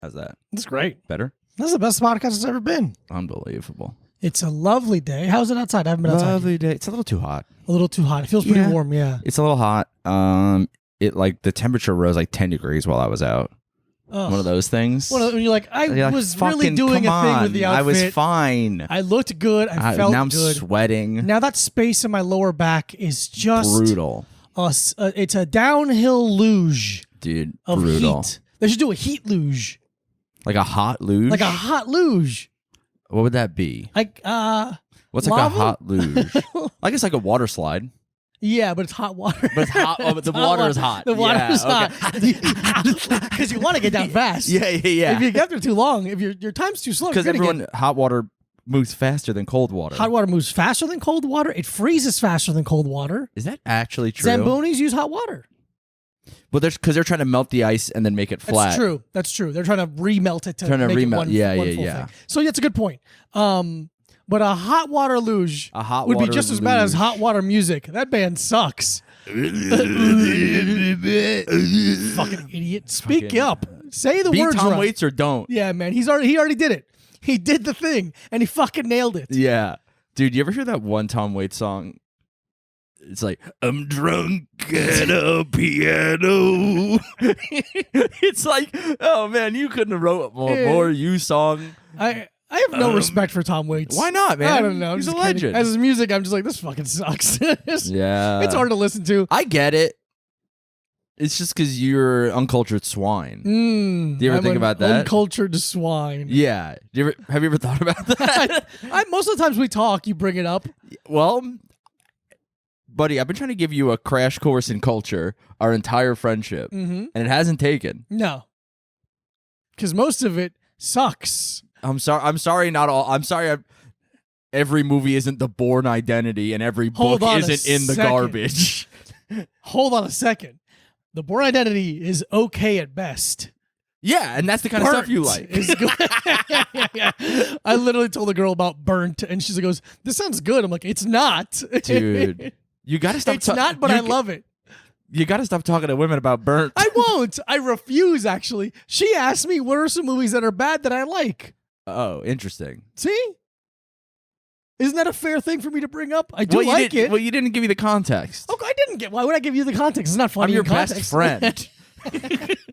How's that? It's great. Better? That's the best podcast it's ever been. Unbelievable. It's a lovely day. How's it outside? I haven't been outside. Lovely day. It's a little too hot. A little too hot. It feels pretty warm, yeah. It's a little hot. It like the temperature rose like 10 degrees while I was out. Ugh. One of those things. When you're like, You're was fucking, really doing come a thing on. with the outfit. I was fine. I looked good. I felt now I'm good. sweating. Now that space in my lower back is just Brutal. It's a downhill luge Dude, of brutal. heat. They should do a heat luge, Like a hot luge? like a hot luge. What would that be? Like What's like lava? a hot luge? I guess like a water slide. Yeah, but it's hot water. But it's hot. Oh, but the water is hot. The water Yeah, is okay. hot because you want to get down fast. Yeah. If you get there too long, if your time's too slow, Because hot water moves faster than cold water. hot water moves faster than cold water. It freezes faster than cold water. Is that actually true? Zambonis use hot water. Well, because they're trying to melt the ice and then make it flat. That's true. That's true. They're trying to remelt it to Trying to make remelt- it one, yeah, one yeah, full yeah. thing. So that's a good point. But a hot water luge would be just as bad as hot water music. That band sucks. Fucking idiot. Speak up. Say the Be words Tom right. Waits or don't. Yeah, man. He already did it. He did the thing and he fucking nailed it. Yeah. Dude, you ever hear that one Tom Waits song? It's like, I'm drunk at a piano. It's like, oh man, you couldn't have wrote a more you song. I have no respect for Tom Waits. Why not, man? I don't know. I'm He's just a kidding. legend. As his music, I'm just like, this fucking sucks. Yeah. It's hard to listen to. I get it. It's just because you're uncultured swine. Do you ever think about that? Uncultured swine. Yeah. Have you ever thought about that? Most of the times we talk, you bring it up. Well, buddy, I've been trying to give you a crash course in culture our entire friendship, and it hasn't taken. No. Because most of it sucks. I'm sorry. Not all. I'm sorry. Every movie isn't the Bourne Identity, and every book isn't in the garbage. Hold on a second. The Bourne Identity is okay at best. Yeah, and that's the kind of stuff you like. Is good. Yeah. I literally told a girl about Burnt, and she goes, "This sounds good." I'm like, "It's not, Dude. You gotta stop. It's not, but I love it. You gotta stop talking to women about Burnt. I won't. I refuse. Actually, she asked me, "What are some movies that are bad that I like?" Oh, interesting. See, isn't that a fair thing for me to bring up? I do Well, like it. Well, you didn't give me the context. Okay, I didn't get. Why would I give you the context? It's not funny. I'm your in best context. friend.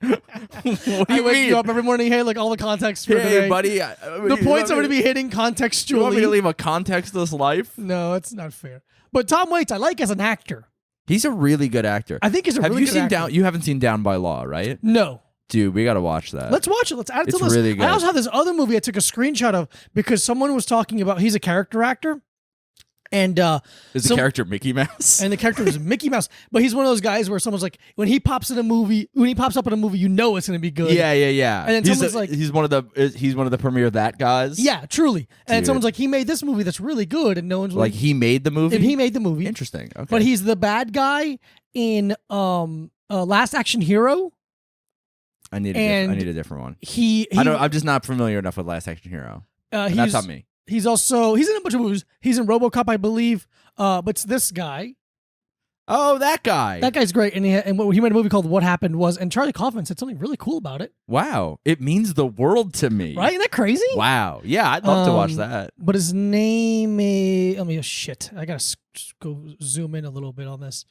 What do I you wake mean? you up every morning. Hey, like all the context for Hey, today. buddy. The points I'm going to be hitting You want me to contextually. leave a contextless life? No, it's not fair. But Tom Waits, I like as an actor. He's a really good actor. I think he's a Have really you good seen actor. Down? You haven't seen Down by Law, right? No. Dude, we gotta watch that. Let's watch it. Let's add it to It's the list. really good. I also have this other movie I took a screenshot of because someone was talking about he's a character actor. And Is the character Mickey Mouse? and the character is Mickey Mouse, but he's one of those guys where someone's like, when he pops up in a movie, you know it's gonna be good. yeah. And then someone's like- he's one of the premier that guys. Yeah, truly. And Dude. someone's like, he made this movie that's really good, and no one's like he made the movie. if he made the movie. Interesting. Okay, But he's the bad guy in Last Action Hero. I need and a different one. He I'm just not familiar enough with Last Action Hero. And that's on me. He's in a bunch of movies. He's in RoboCop, I believe. But it's this guy. Oh, that guy. That guy's great, and he made a movie called What Happened Was, and Charlie Kaufman said something really cool about it. Wow, it means the world to me. Right? Isn't that crazy? Wow. Yeah, I'd love to watch that. But his name is shit. I gotta go zoom in a little bit on this.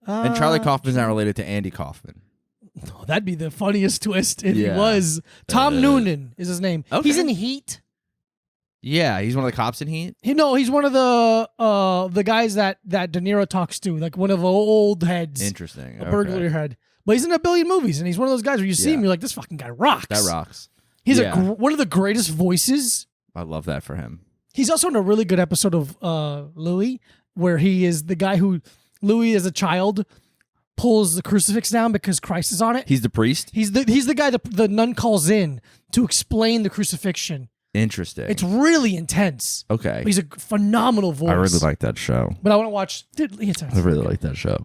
And Charlie Kaufman's not related to Andy Kaufman. Oh, that'd be the funniest twist if Yeah. he was. Tom Noonan is his name. Okay. He's in Heat. Yeah, he's one of the cops in Heat. He's one of the guys that De Niro talks to, like one of the old heads. Interesting. A burglary head. But he's in a billion movies, and he's one of those guys where you see Yeah. him, you're like, this fucking guy rocks. That rocks. He's Yeah. one of the greatest voices. I love that for him. He's also in a really good episode of Louis, where he is the guy who, Louis as a child, pulls the crucifix down because Christ is on it. He's the priest. He's the guy that the nun calls in to explain the crucifixion. Interesting. It's really intense. okay. He's a phenomenal voice. I really like that show. But I want to watch. I really like that show.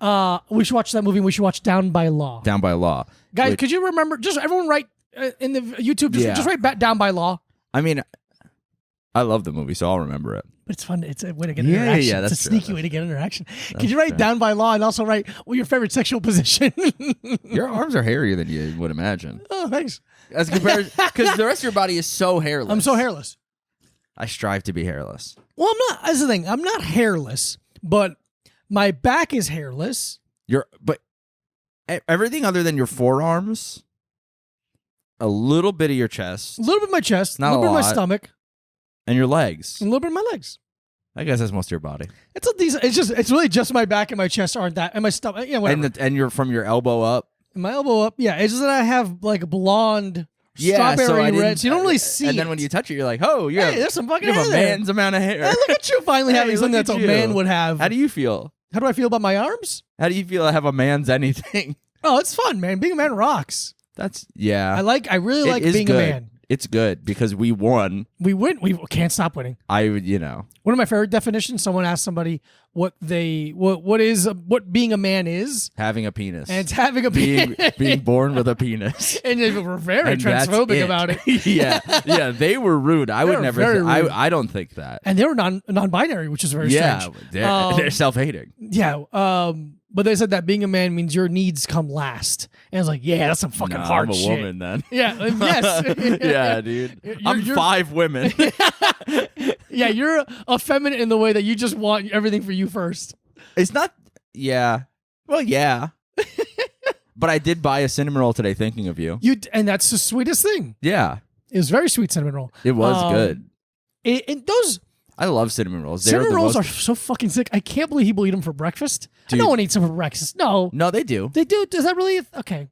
We should watch that movie. And we should watch Down by Law. Down by Law. Guys, Which- could you remember? Just everyone write in the YouTube. Yeah. Just write Down by Law. I mean, I love the movie, so I'll remember it. But it's fun. It's a way to get Yeah, interaction. yeah, it's a that's true. sneaky way to get interaction. Could you write fair. down by law and also write your favorite sexual position? Your arms are hairier than you would imagine. Oh, thanks. As compared, because the rest of your body is so hairless. I'm so hairless. I strive to be hairless. Well, I'm not. That's the thing. I'm not hairless, but my back is hairless. But everything other than your forearms, a little bit of your chest, A little bit of my chest, a Not little a bit of my lot. stomach, and your legs. and a little bit of my legs. I guess that's most of your body. It's a decent. It's really just my back and my chest aren't that, and my stomach. Yeah, whatever. And you're from your elbow up. My elbow up. Yeah, it's just that I have like a blonde strawberry red. So you don't really see. And then when you touch it, you're like, oh, you hey, have, there's some fucking you have hair a there. man's amount of hair. Hey, look at you finally Hey, having something look that's at a man you. would have. How do you feel? How do I feel about my arms? How do you feel to have a man's anything? Oh, it's fun, man. Being a man rocks. That's yeah. I really It like is being good. a man. It's good because we won. We win. We can't stop winning. I would, you know. One of my favorite definitions. Someone asked somebody what being a man is, Having a penis. and it's having a being born with a penis. and they were very And that's transphobic about it. yeah, they were rude. I They would were never. very rude. I don't think that. And they were non-binary, which is very Yeah, strange. they're self-hating. Yeah. But they said that being a man means your needs come last. And I was like, yeah, that's some fucking Nah, hard I'm a shit. woman then. Yeah. Yes. Yeah, dude. I'm you're- 5 women. Yeah, you're effeminate in the way that you just want everything for you first. It's not. Yeah. Well, yeah. But I did buy a cinnamon roll today, thinking of you. And that's the sweetest thing. Yeah, It was very sweet cinnamon roll. it was good. Those I love cinnamon rolls. They're cinnamon the rolls most- are so fucking sick. I can't believe people eat them for breakfast. Dude. No one eats them for breakfast. No, No, they do. they do. Does that really? Okay.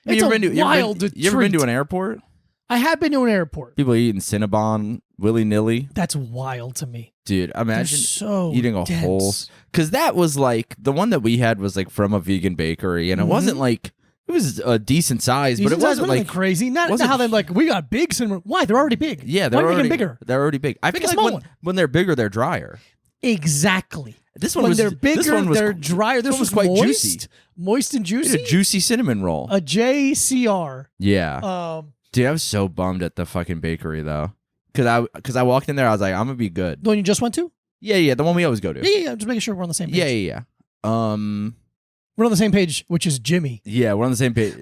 It's you a ever been to, wild you ever been to treat. an airport? I have been to an airport. People eating Cinnabon willy nilly. That's wild to me. Dude, They're imagine so eating a dense. whole. Because that was like the one that we had was like from a vegan bakery, and it wasn't like it was a decent size, but it wasn't like crazy. Not wasn't- how they're like we got big cinnamon. Why? They're already big. yeah, Why they're are we already getting bigger. They're already big. I Make feel a like small one. when they're bigger, they're drier. Exactly. This one When was they're this bigger, one was, they're drier. This one was was quite moist, juicy. moist and It's juicy. a juicy cinnamon roll. A JCR. Yeah, dude, I was so bummed at the fucking bakery though, because I walked in there, I was like, I'm gonna be good. The one you just went to? Yeah, the one we always go to. Yeah. Just making sure we're on the same page. Yeah. We're on the same page, which is Jimmy. Yeah, we're on the same page.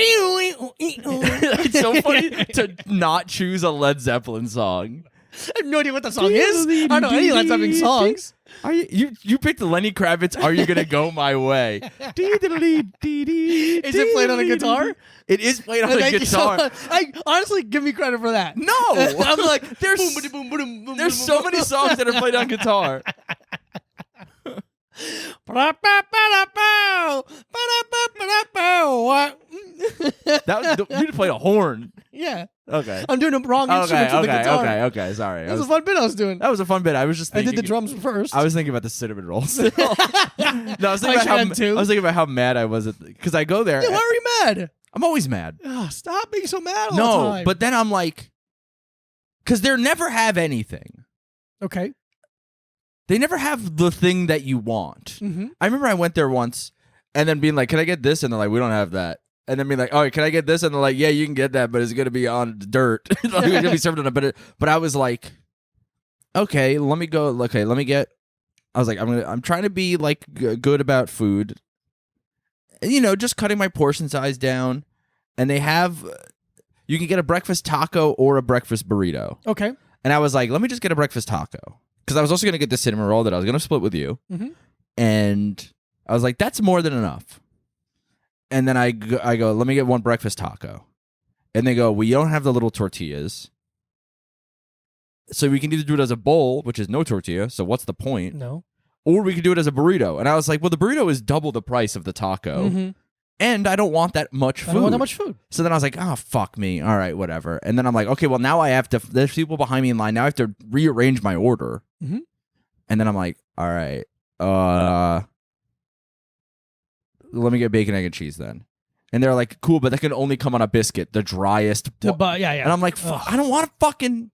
It's so funny to not choose a Led Zeppelin song. I have no idea what the song is. I don't know any Led Zeppelin songs. Are you picked Lenny Kravitz? Are you gonna go my way? Is it played on a guitar? It is played on a Thank you so guitar. much. Honestly, give me credit for that. No, I'm like there's so many songs that are played on guitar. You played a horn. Yeah, Okay. I'm doing the wrong instruments with the guitar. Okay. Sorry. That was a fun bit I was doing. That was a fun bit. I was just I thinking. did the drums first. I was thinking about the cinnamon rolls. No, I was thinking I had to. I was thinking about how mad I was because I go there. Yeah, why are you mad? I'm always mad. Ugh, stop being so mad all the No, time. but then I'm like, because they never have anything. Okay. They never have the thing that you want. Mm-hmm. I remember I went there once and then being like, can I get this? And they're like, we don't have that. And then being like, all right, can I get this? And they're like, yeah, you can get that, but it's going to be on dirt. Like, it's going to be served on a bit. But I was like, okay, let me go. Okay, let me get. I was like, I'm trying to be like good about food. You know, just cutting my portion size down. And they have, you can get a breakfast taco or a breakfast burrito. Okay. And I was like, let me just get a breakfast taco. Because I was also going to get the cinnamon roll that I was going to split with you. Mm-hmm. And I was like, that's more than enough. And then I go, let me get one breakfast taco. And they go, we don't have the little tortillas. So we can either do it as a bowl, which is no tortilla. So what's the point? No. Or we could do it as a burrito. And I was like, well, the burrito is double the price of the taco. Mm-hmm. And I don't want that much food. I don't want that much food. So then I was like, oh, fuck me. All right, whatever. And then I'm like, okay, well, now I have to, there's people behind me in line. Now I have to rearrange my order. Mm-hmm. And then I'm like, all right, let me get bacon, egg, and cheese then. And they're like, cool, but that can only come on a biscuit, the driest. Yeah. And I'm like, I don't want to fucking.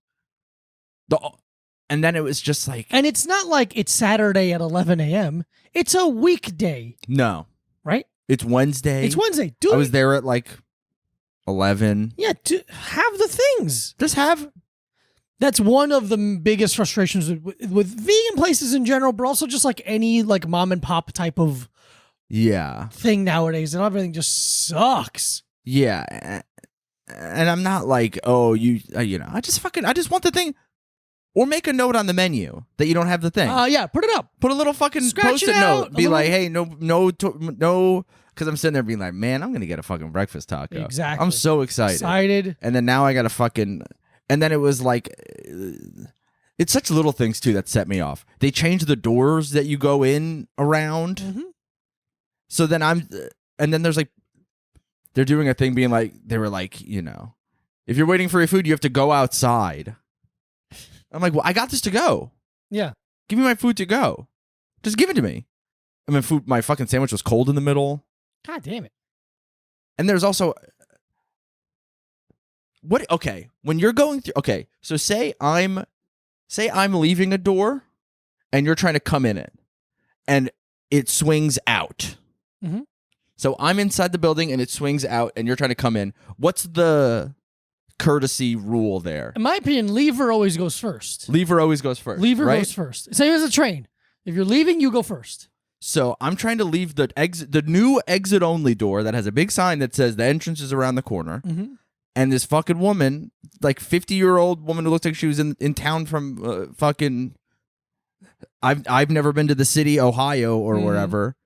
And then it was just like, And it's not like it's Saturday at 11 a.m. It's a weekday, no, right? it's Wednesday. It's Wednesday. Do I it. was there at like 11. Yeah, have the things. Just have That's one of the biggest frustrations with vegan places in general, but also just like any like mom and pop type of thing nowadays, and everything just sucks. Yeah, and I'm not like, oh, I just want the thing, or make a note on the menu that you don't have the thing. Yeah, put it up. Put a little fucking Scratch Post-it it out, note. Be like, hey, no, because I'm sitting there being like, man, I'm gonna get a fucking breakfast taco. Exactly. I'm so excited. And then now I got to fucking, and then it was like, it's such little things too that set me off. They changed the doors that you go in around. Mm-hmm. So then and then there's like, they're doing a thing being like, they were like, if you're waiting for your food, you have to go outside. I'm like, well, I got this to go. Yeah. Give me my food to go. Just give it to me. I mean, my fucking sandwich was cold in the middle. God damn it. And there's also, when you're going through, so say I'm leaving a door and you're trying to come in it and it swings out. Mm-hmm. So I'm inside the building and it swings out and you're trying to come in. What's the courtesy rule there? In my opinion, lever always goes first. Lever always goes first. Lever right? goes first. Same as a train. If you're leaving, you go first. So I'm trying to leave the new exit only door that has a big sign that says the entrance is around the corner. Mm-hmm. And this fucking woman, like 50-year-old woman who looked like she was in town from fucking, I've never been to the city, Ohio or wherever.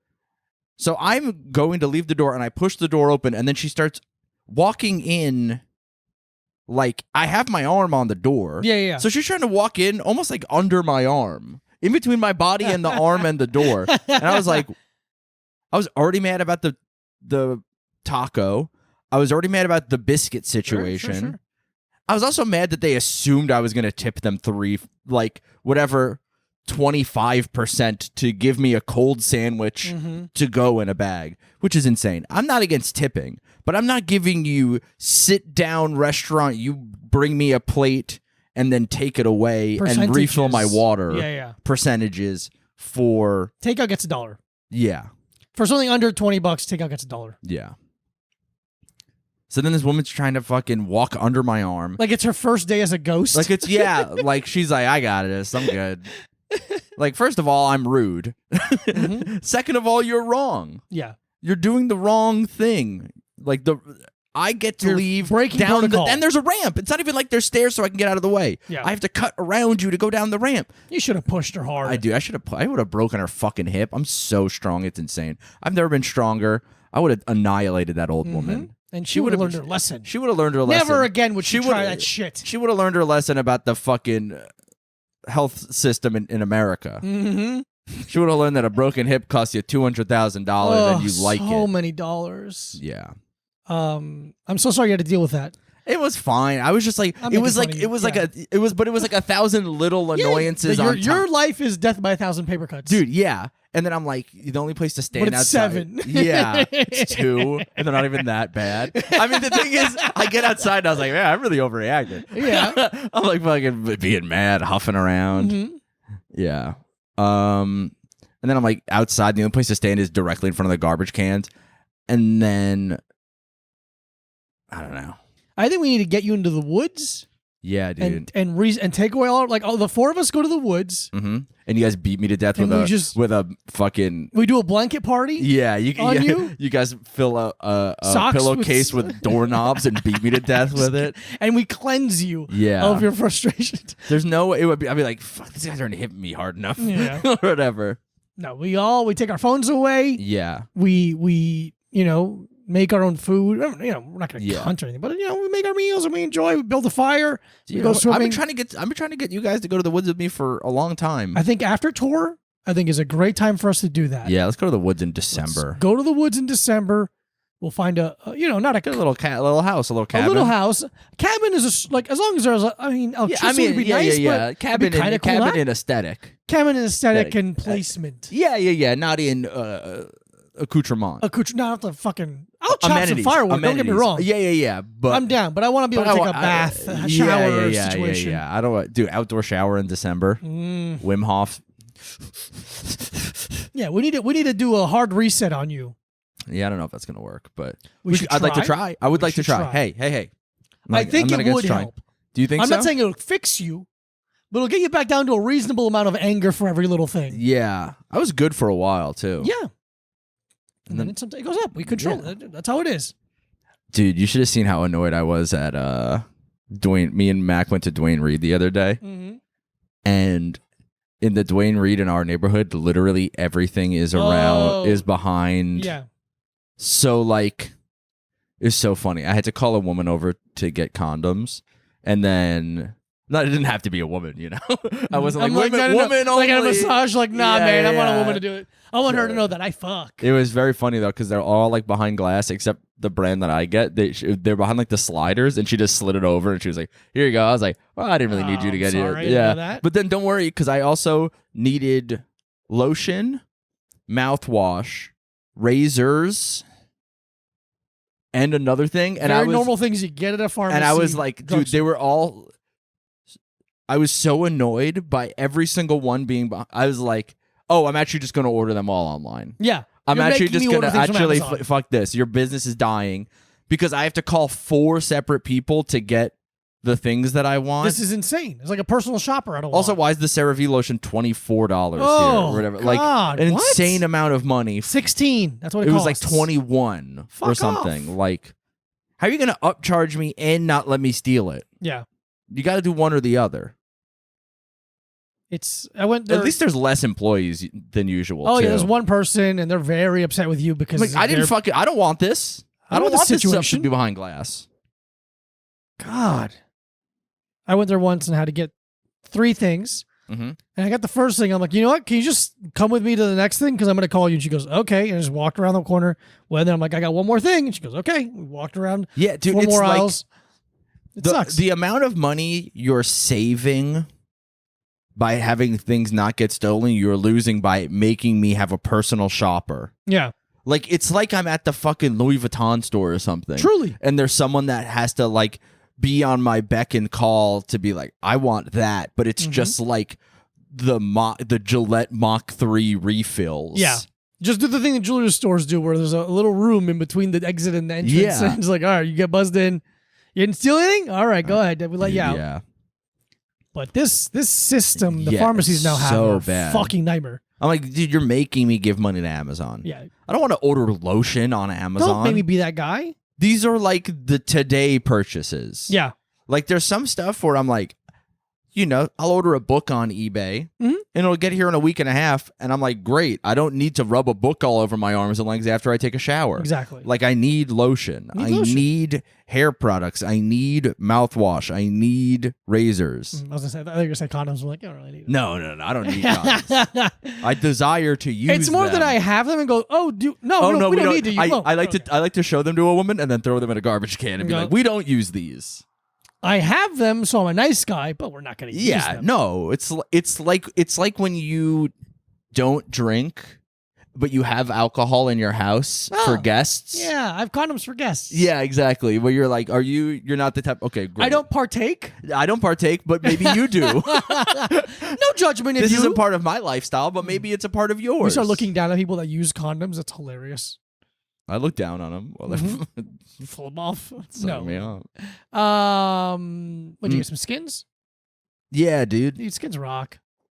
So I'm going to leave the door and I push the door open and then she starts walking in. Like, I have my arm on the door. Yeah. So she's trying to walk in almost like under my arm, in between my body and the arm and the door. And I was like, I was already mad about the taco. I was already mad about the biscuit situation. Sure. I was also mad that they assumed I was going to tip them 25% to give me a cold sandwich to go in a bag, which is insane. I'm not against tipping, but I'm not giving you sit down restaurant, you bring me a plate and then take it away and refill my water. Yeah. Percentages for takeout gets $1. Yeah. For something under $20, takeout gets $1. Yeah. So then this woman's trying to fucking walk under my arm. Like it's her first day as a ghost. Like it's like she's like, I got this. I'm good. Like, first of all, I'm rude. Second of all, you're wrong. Yeah. You're doing the wrong thing. Like I get to leave breaking down protocol. and there's a ramp. It's not even like there's stairs so I can get out of the way. Yeah. I have to cut around you to go down the ramp. You should have pushed her hard. I do. I would have broken her fucking hip. I'm so strong. It's insane. I've never been stronger. I would have annihilated that old woman. And she would have learned her lesson. She would have learned her lesson. Never again would she try that shit. She would have learned her lesson about the fucking health system in America. Mm-hmm. She would have learned that a broken hip costs you $200,000 and you like it. So many dollars. Yeah. I'm so sorry you had to deal with that. It was fine. I was just like, it was like 1,000 little annoyances on top. Your life is death by 1,000 paper cuts. Dude, yeah. And then I'm like, the only place to stand but it's outside. 7. Yeah, it's 2, and they're not even that bad. I mean, the thing is, I get outside and I was like, man, I'm really overreacted. Yeah. I'm like fucking being mad, huffing around. Mm-hmm. Yeah. And then I'm like outside. The only place to stand is directly in front of the garbage cans. And then I don't know. I think we need to get you into the woods. Yeah, dude. And take away all the 4 of us go to the woods. Mm-hmm. And you guys beat me to death with a fucking. We do a blanket party. Yeah, you guys fill a Socks pillowcase with doorknobs and beat me to death with it. And we cleanse you. Yeah. Of your frustration. There's no way I'd be like, fuck, these guys aren't hitting me hard enough. Yeah. Or whatever. No, we take our phones away. Yeah. We make our own food. We're not going to hunt or anything, but we make our meals and we enjoy. We build a fire. We go swimming. I've been trying to get you guys to go to the woods with me for a long time. I think after tour, is a great time for us to do that. Yeah, let's go to the woods in December. Let's go to the woods in December. We'll find a not a little house, a little cabin. A little house. Cabin is as long as there's electricity would be nice. But cabin in aesthetic. Cabin in aesthetic and placement. Yeah. Not in accoutrement. Not the fucking. I'll chop some firewood. Don't get me wrong. Yeah. But I'm down. But I want to be able to take a bath, a shower situation. Yeah. I don't want do outdoor shower in December. Wim Hof. Yeah, we need to do a hard reset on you. Yeah, I don't know if that's gonna work, but I'd like to try. I would like to try. Hey. I think it would help. Do you think I'm so? not saying it'll fix you, but it'll get you back down to a reasonable amount of anger for every little thing. Yeah. I was good for a while, too. Yeah. And then it goes up. We control it. That's how it is. Dude, you should have seen how annoyed I was at Dwayne. Me and Mac went to Dwayne Reed the other day. Mm-hmm. And in the Dwayne Reed in our neighborhood, literally everything is behind. Yeah. So, like, it's so funny. I had to call a woman over to get condoms. And then... No, it didn't have to be a woman, you know? I wasn't like, woman only. Like at a massage, like, nah, Yeah, man, I want a yeah. woman to do it. I want her to know that I fuck. It was very funny, though, because they're all, like, behind glass, except the brand that I get. They're behind, like, the sliders, and she just slid it over, and she was like, here you go. I was like, well, I didn't really need you to get sorry, I it. didn't know that. But then don't worry, because I also needed lotion, mouthwash, razors, and another thing. And Very normal things you get at a pharmacy. And I was like, dude, they were all... I was so annoyed by every single one being... I was like, oh, I'm actually just going to order them all online. Yeah. I'm actually just going to actually Amazon. fuck this. Your business is dying because I have to call 4 separate people to get the things that I want. This is insane. It's like a personal shopper. I don't Also, want. why is the CeraVe lotion $24 here Oh, or whatever? God, Like an what? insane amount of money. 16. That's what It it was costs. like 21 Fuck or something. off. Like, how are you going to upcharge me and not let me steal it? Yeah. You got to do one or the other. I went there. At least there's less employees than usual. Oh, too. yeah. There's one person, and they're very upset with you because Like, I didn't fucking. I don't want this. I don't want the want this stuff to situation. be behind glass. God. I went there once and had to get 3 things. Mm-hmm. And I got the first thing. I'm like, you know what? Can you just come with me to the next thing? Because I'm going to call you. And she goes, okay. And I just walked around the corner. Well, then I'm like, I got one more thing. And she goes, okay. We walked around Yeah, dude. 4 It's more like aisles. It sucks. the amount of money you're saving by having things not get stolen, you're losing by making me have a personal shopper. Yeah. Like, it's like I'm at the fucking Louis Vuitton store or something. Truly. And there's someone that has to, like, be on my beck and call to be like, I want that. But it's just like the Gillette Mach 3 refills. Yeah. Just do the thing that jewelry stores do where there's a little room in between the exit and the entrance. Yeah. And it's like, all right, you get buzzed in. You didn't steal anything? All right, go ahead. We let you out. Yeah. But this system, the Yeah, pharmacies now have so a bad. fucking nightmare. I'm like, dude, you're making me give money to Amazon. Yeah. I don't want to order lotion on Amazon. Don't make me be that guy. These are like the today purchases. Yeah. Like, there's some stuff where I'm like, you know, I'll order a book on eBay and it'll get here in a week and a half. And I'm like, great. I don't need to rub a book all over my arms and legs after I take a shower. Exactly. Like, I need lotion. I need hair products. I need mouthwash. I need razors. I was going to say, I thought you were going to say condoms. I'm like, I don't really need it. No. I don't need condoms. I desire to use It's more them. that I have them and go, oh, we don't need to use them. I like to show them to a woman and then throw them in a garbage can and be like, we don't use these. I have them, so I'm a nice guy, but we're not going to use them. No, it's like when you don't drink, but you have alcohol in your house for guests. Yeah, I have condoms for guests. Yeah, exactly. Where you're like, you're not the type. Okay, great. I don't partake. I don't partake, but maybe you do. No judgment if This you. isn't part of my lifestyle, but maybe it's a part of yours. We start looking down at people that use condoms. It's hilarious. I look down on them. Well, Pull them off. suck me up. What do you get? Some skins? Yeah, dude. Dude, skins rock.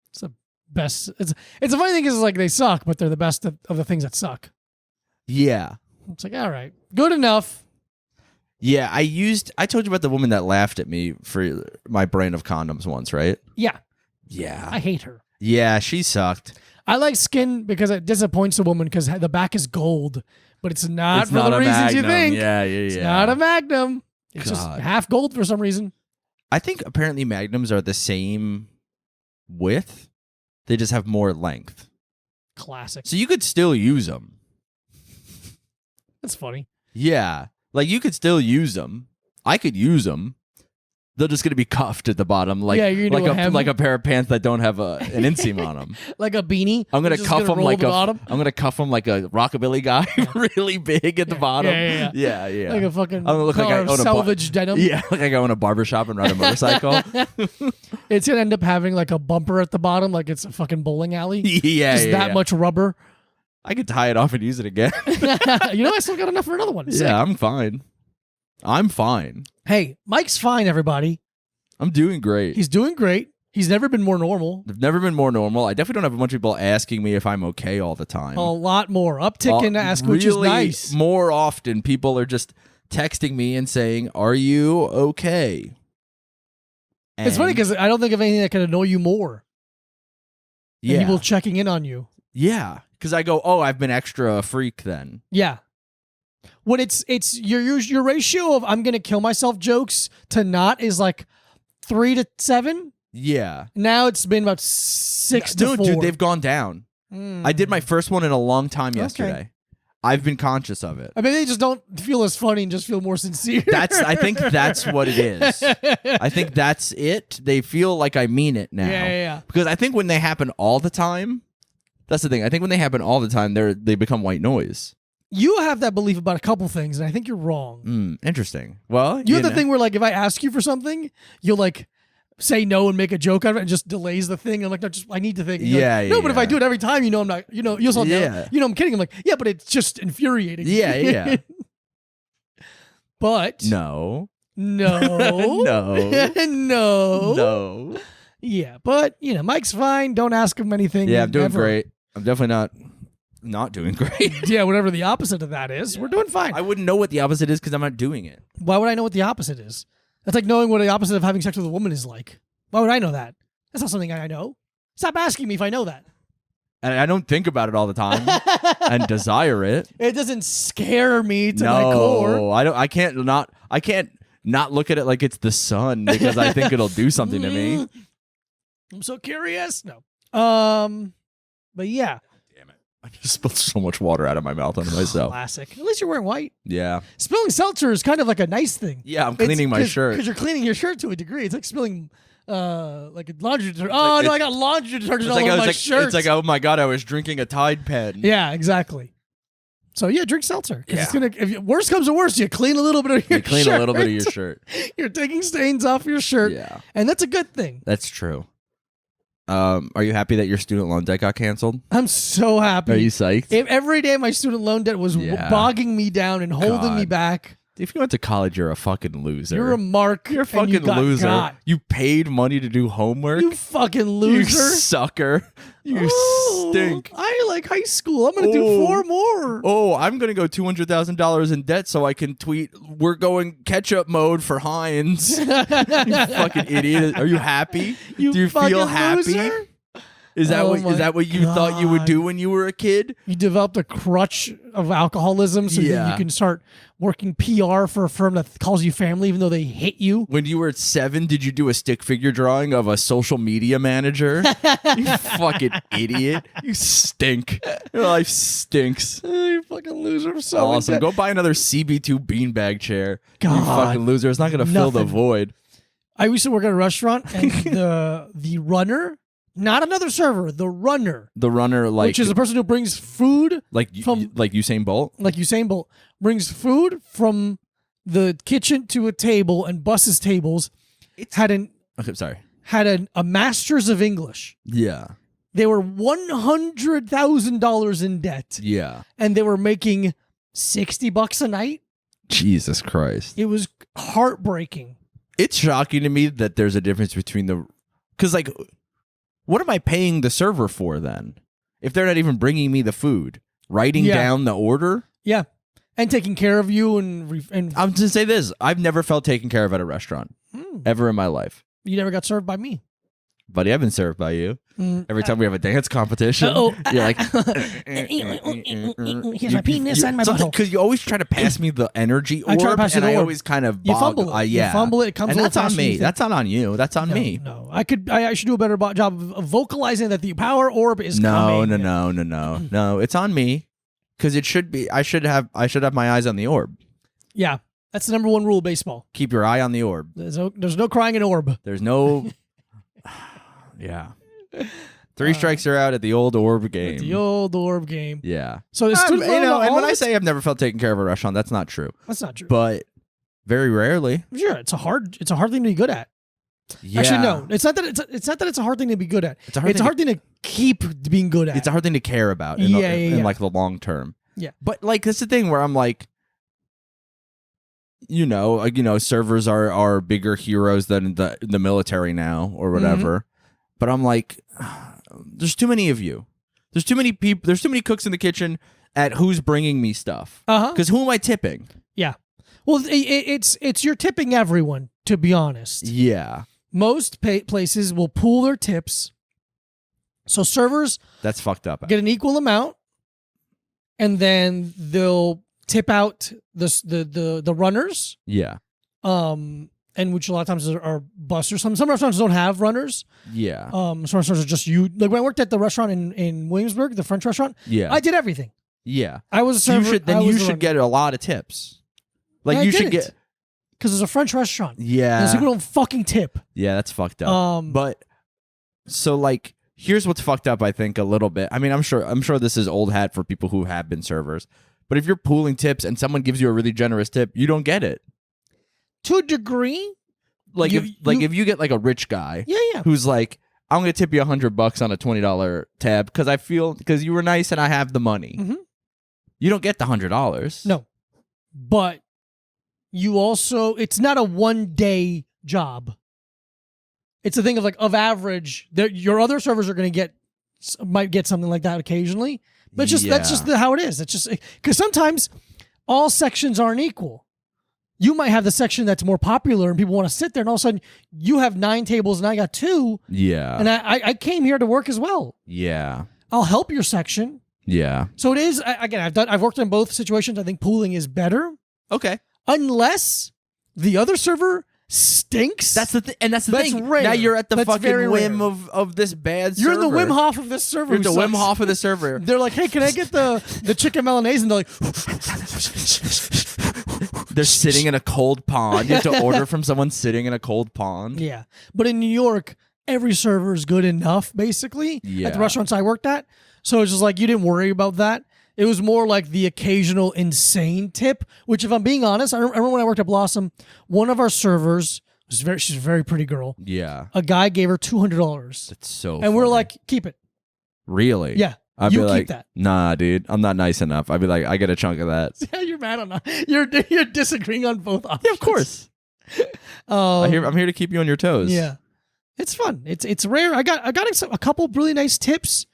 It's the best. It's a funny thing is like they suck, but they're the best of the things that suck. Yeah. It's like, all right, good enough. Yeah, I told you about the woman that laughed at me for my brand of condoms once, right? Yeah, Yeah. I hate her. Yeah, she sucked. I like skin because it disappoints a woman because the back is gold, but it's not It's for not the a reasons you Magnum. think. Yeah. It's not a Magnum. It's just God. half gold for some reason. I think apparently Magnums are the same width. They just have more length. Classic. So you could still use them. That's funny. Yeah. Like, you could still use them. I could use them. They're just going to be cuffed at the bottom. Like, Yeah, you're gonna do a hem? like a pair of pants that don't have an inseam on them. Like a beanie. I'm gonna Just cuff them roll like the a. bottom. I'm gonna cuff them like a rockabilly guy, really big at the bottom. Yeah. Like a fucking I'm gonna look like I color of own a salvage denim. Yeah, like I go in a barbershop and ride a motorcycle. It's gonna end up having like a bumper at the bottom, like it's a fucking bowling alley. Yeah, Just that much rubber. I could tie it off and use it again. You know, I still got enough for another one. Sick. Yeah, I'm fine. I'm fine. Hey, Mike's fine, everybody. I'm doing great. He's doing great. He's never been more normal. I've never been more normal. I definitely don't have a bunch of people asking me if I'm okay all the time. A lot more. Uptick in ask, which is nice. More often, people are just texting me and saying, "Are you okay?" And it's funny because I don't think of anything that can annoy you more than yeah, people checking in on you. yeah, because I go, "Oh, I've been extra freak then." Yeah. When it's your ratio of I'm gonna kill myself jokes to not is like 3 to 7. Yeah. Now it's been about 6 to 4. Dude, they've gone down. I did my first one in a long time yesterday. I've been conscious of it. I mean, they just don't feel as funny and just feel more sincere. I think that's what it is. I think that's it. They feel like I mean it now. Yeah. Because I think when they happen all the time, that's the thing. I think when they happen all the time, they become white noise. You have that belief about a couple things, and I think you're wrong. Interesting. Well, you have the thing where, like, if I ask you for something, you'll like say no and make a joke out of it and just delays the thing. I'm like, no, I need to think. No, but if I do it every time, I'm not, you'll say no. I'm kidding. I'm like, yeah, but it's just infuriating. Yeah. But no. No. No. Yeah, but Mike's fine. Don't ask him anything. Yeah, I'm doing great. I'm definitely not doing great. Yeah, whatever the opposite of that is, we're doing fine. I wouldn't know what the opposite is because I'm not doing it. Why would I know what the opposite is? That's like knowing what the opposite of having sex with a woman is like. Why would I know that? That's not something I know. Stop asking me if I know that. And I don't think about it all the time and desire it. It doesn't scare me to my core. No, I can't not look at it like it's the sun because I think it'll do something to me. I'm so curious. No. But yeah. Damn it. I just spilled so much water out of my mouth on myself. Classic. At least you're wearing white. Yeah. Spilling seltzer is kind of like a nice thing. Yeah, I'm cleaning my shirt. Because you're cleaning your shirt to a degree. It's like spilling like a laundry detergent. Oh, no, I got laundry detergent all over my shirt. It's like, oh my God, I was drinking a Tide pen. Yeah, exactly. So yeah, drink seltzer. Because it's gonna. If worst comes to worst, you clean a little bit of your shirt. You clean a little bit of your shirt. You're taking stains off your shirt. Yeah. And that's a good thing. That's true. Are you happy that your student loan debt got canceled? I'm so happy. Are you psyched? Every day my student loan debt was bogging me down and holding me back. If you went to college, you're a fucking loser. You're a mark. You're a fucking loser. You paid money to do homework. You fucking loser. You sucker. You stink. I like high school. I'm going to do 4 more. Oh, I'm going to go $200,000 in debt so I can tweet, we're going ketchup mode for Heinz. You fucking idiot. Are you happy? Do you feel happy? Loser? Is that what you thought you would do when you were a kid? You developed a crutch of alcoholism so that you can start working PR for a firm that calls you family even though they hate you. When you were 7, did you do a stick figure drawing of a social media manager? You fucking idiot. You stink. Your life stinks. You fucking loser. I'm so awesome. Go buy another CB2 beanbag chair. God, you fucking loser. It's not going to fill the void. I used to work at a restaurant and the runner, not another server, the runner. The runner, like, which is the person who brings food, like Usain Bolt. Like Usain Bolt brings food from the kitchen to a table and busses tables. Had a master's of English. Yeah. They were $100,000 in debt. Yeah. And they were making $60 a night. Jesus Christ. It was heartbreaking. It's shocking to me that there's a difference between because like, what am I paying the server for then? If they're not even bringing me the food, writing down the order? Yeah. And taking care of you and I'm going to say this. I've never felt taken care of at a restaurant ever in my life. You never got served by me. Buddy, I've been served by you. Every time we have a dance competition, you're like, here's my penis and my butthole. Because you always try to pass me the energy orb, I always kind of you fumble it. You fumble it. It comes and that's on me. That's not on you. That's on me. No, I should do a better job of vocalizing that the power orb is coming. No. It's on me because it should be. I should have my eyes on the orb. Yeah, that's the #1 rule of baseball. Keep your eye on the orb. There's no crying in orb. There's no. Yeah. 3 strikes are out at the old orb game. The old orb game. Yeah. So the student and when I say I've never felt taken care of at a restaurant, that's not true. That's not true. But very rarely. Sure, it's a hard thing to be good at. Yeah. Actually, no. It's not that it's a hard thing to be good at. It's a hard thing to keep being good at. It's a hard thing to care about in like the long term. Yeah. But like that's the thing where I'm like, servers are bigger heroes than the military now or whatever. But I'm like, there's too many of you. There's too many people. There's too many cooks in the kitchen at who's bringing me stuff. Because who am I tipping? Yeah. Well, it's you're tipping everyone, to be honest. Yeah. Most places will pool their tips. So servers that's fucked up. Get an equal amount, and then they'll tip out the runners. Yeah. And which a lot of times are busters. Some restaurants don't have runners. Yeah. Some restaurants are just you. Like when I worked at the restaurant in Williamsburg, the French restaurant. Yeah. I did everything. Yeah. I was a server. You should get a lot of tips. Like you should get because it's a French restaurant. Yeah. Those people don't fucking tip. Yeah, that's fucked up. But so like here's what's fucked up, I think, a little bit. I mean, I'm sure this is old hat for people who have been servers. But if you're pooling tips and someone gives you a really generous tip, you don't get it. To a degree. Like if you get like a rich guy who's like, I'm gonna tip you $100 on a $20 tab because you were nice and I have the money. Mm-hmm. You don't get the $100. No. But you also it's not a 1-day job. It's a thing of like of average, your other servers are might get something like that occasionally. But that's just how it is. It's just because sometimes all sections aren't equal. You might have the section that's more popular and people want to sit there, and all of a sudden you have 9 tables and I got 2. Yeah. And I came here to work as well. Yeah. I'll help your section. Yeah. So it is again. I've worked in both situations. I think pooling is better. Okay. Unless the other server stinks. That's the thing, and that's the thing. Rare. Now you're at the fucking whim of this bad server. You're the Wim Hof of this server. You're the Wim Hof of the server. They're like, hey, can I get the chicken Milanese? And they're like, they're sitting in a cold pond. You have to order from someone sitting in a cold pond. Yeah, but in New York, every server is good enough, basically. Yeah. At the restaurants I worked at, so it's just like you didn't worry about that. It was more like the occasional insane tip, which if I'm being honest, I remember when I worked at Blossom, one of our servers, she's a very pretty girl. Yeah. A guy gave her $200. That's so And we're like, keep it. Really? Yeah. I'd be keep like, that. Nah, dude, I'm not nice enough. I'd be like, I get a chunk of that. Yeah, you're mad on that. You're disagreeing on both options. Yeah, of course. I'm here to keep you on your toes. Yeah. It's fun. It's rare. I got a couple really nice tips.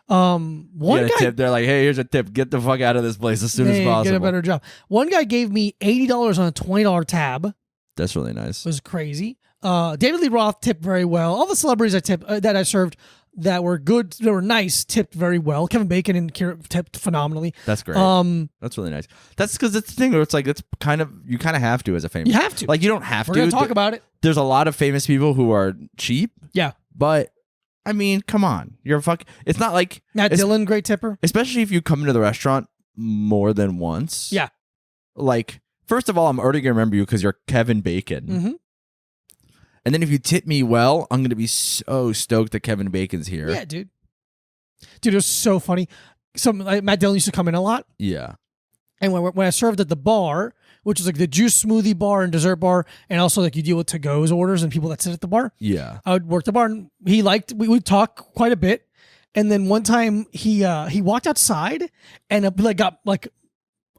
One guy tip. They're like, hey, here's a tip. Get the fuck out of this place as soon as possible. Get a better job. One guy gave me $80 on a $20 tab. That's really nice. It was crazy. David Lee Roth tipped very well. All the celebrities that I served that were good, that were nice, tipped very well. Kevin Bacon and Kira tipped phenomenally. That's great. That's really nice. That's because it's the thing where it's like you kind of have to as a famous. You have to. Like you don't have We're to. We're gonna talk about it. There's a lot of famous people who are cheap. Yeah, but. I mean, come on. It's not like Matt Dillon, great tipper. Especially if you come into the restaurant more than once. Yeah. Like, first of all, I'm already gonna remember you because you're Kevin Bacon. Mm-hmm. And then if you tip me well, I'm gonna be so stoked that Kevin Bacon's here. Yeah, dude. Dude, it was so funny. Matt Dillon used to come in a lot. Yeah. And when I served at the bar, which was like the juice smoothie bar and dessert bar, and also like you deal with to-go's orders and people that sit at the bar. Yeah. I would work the bar, and we would talk quite a bit. And then one time he walked outside and got like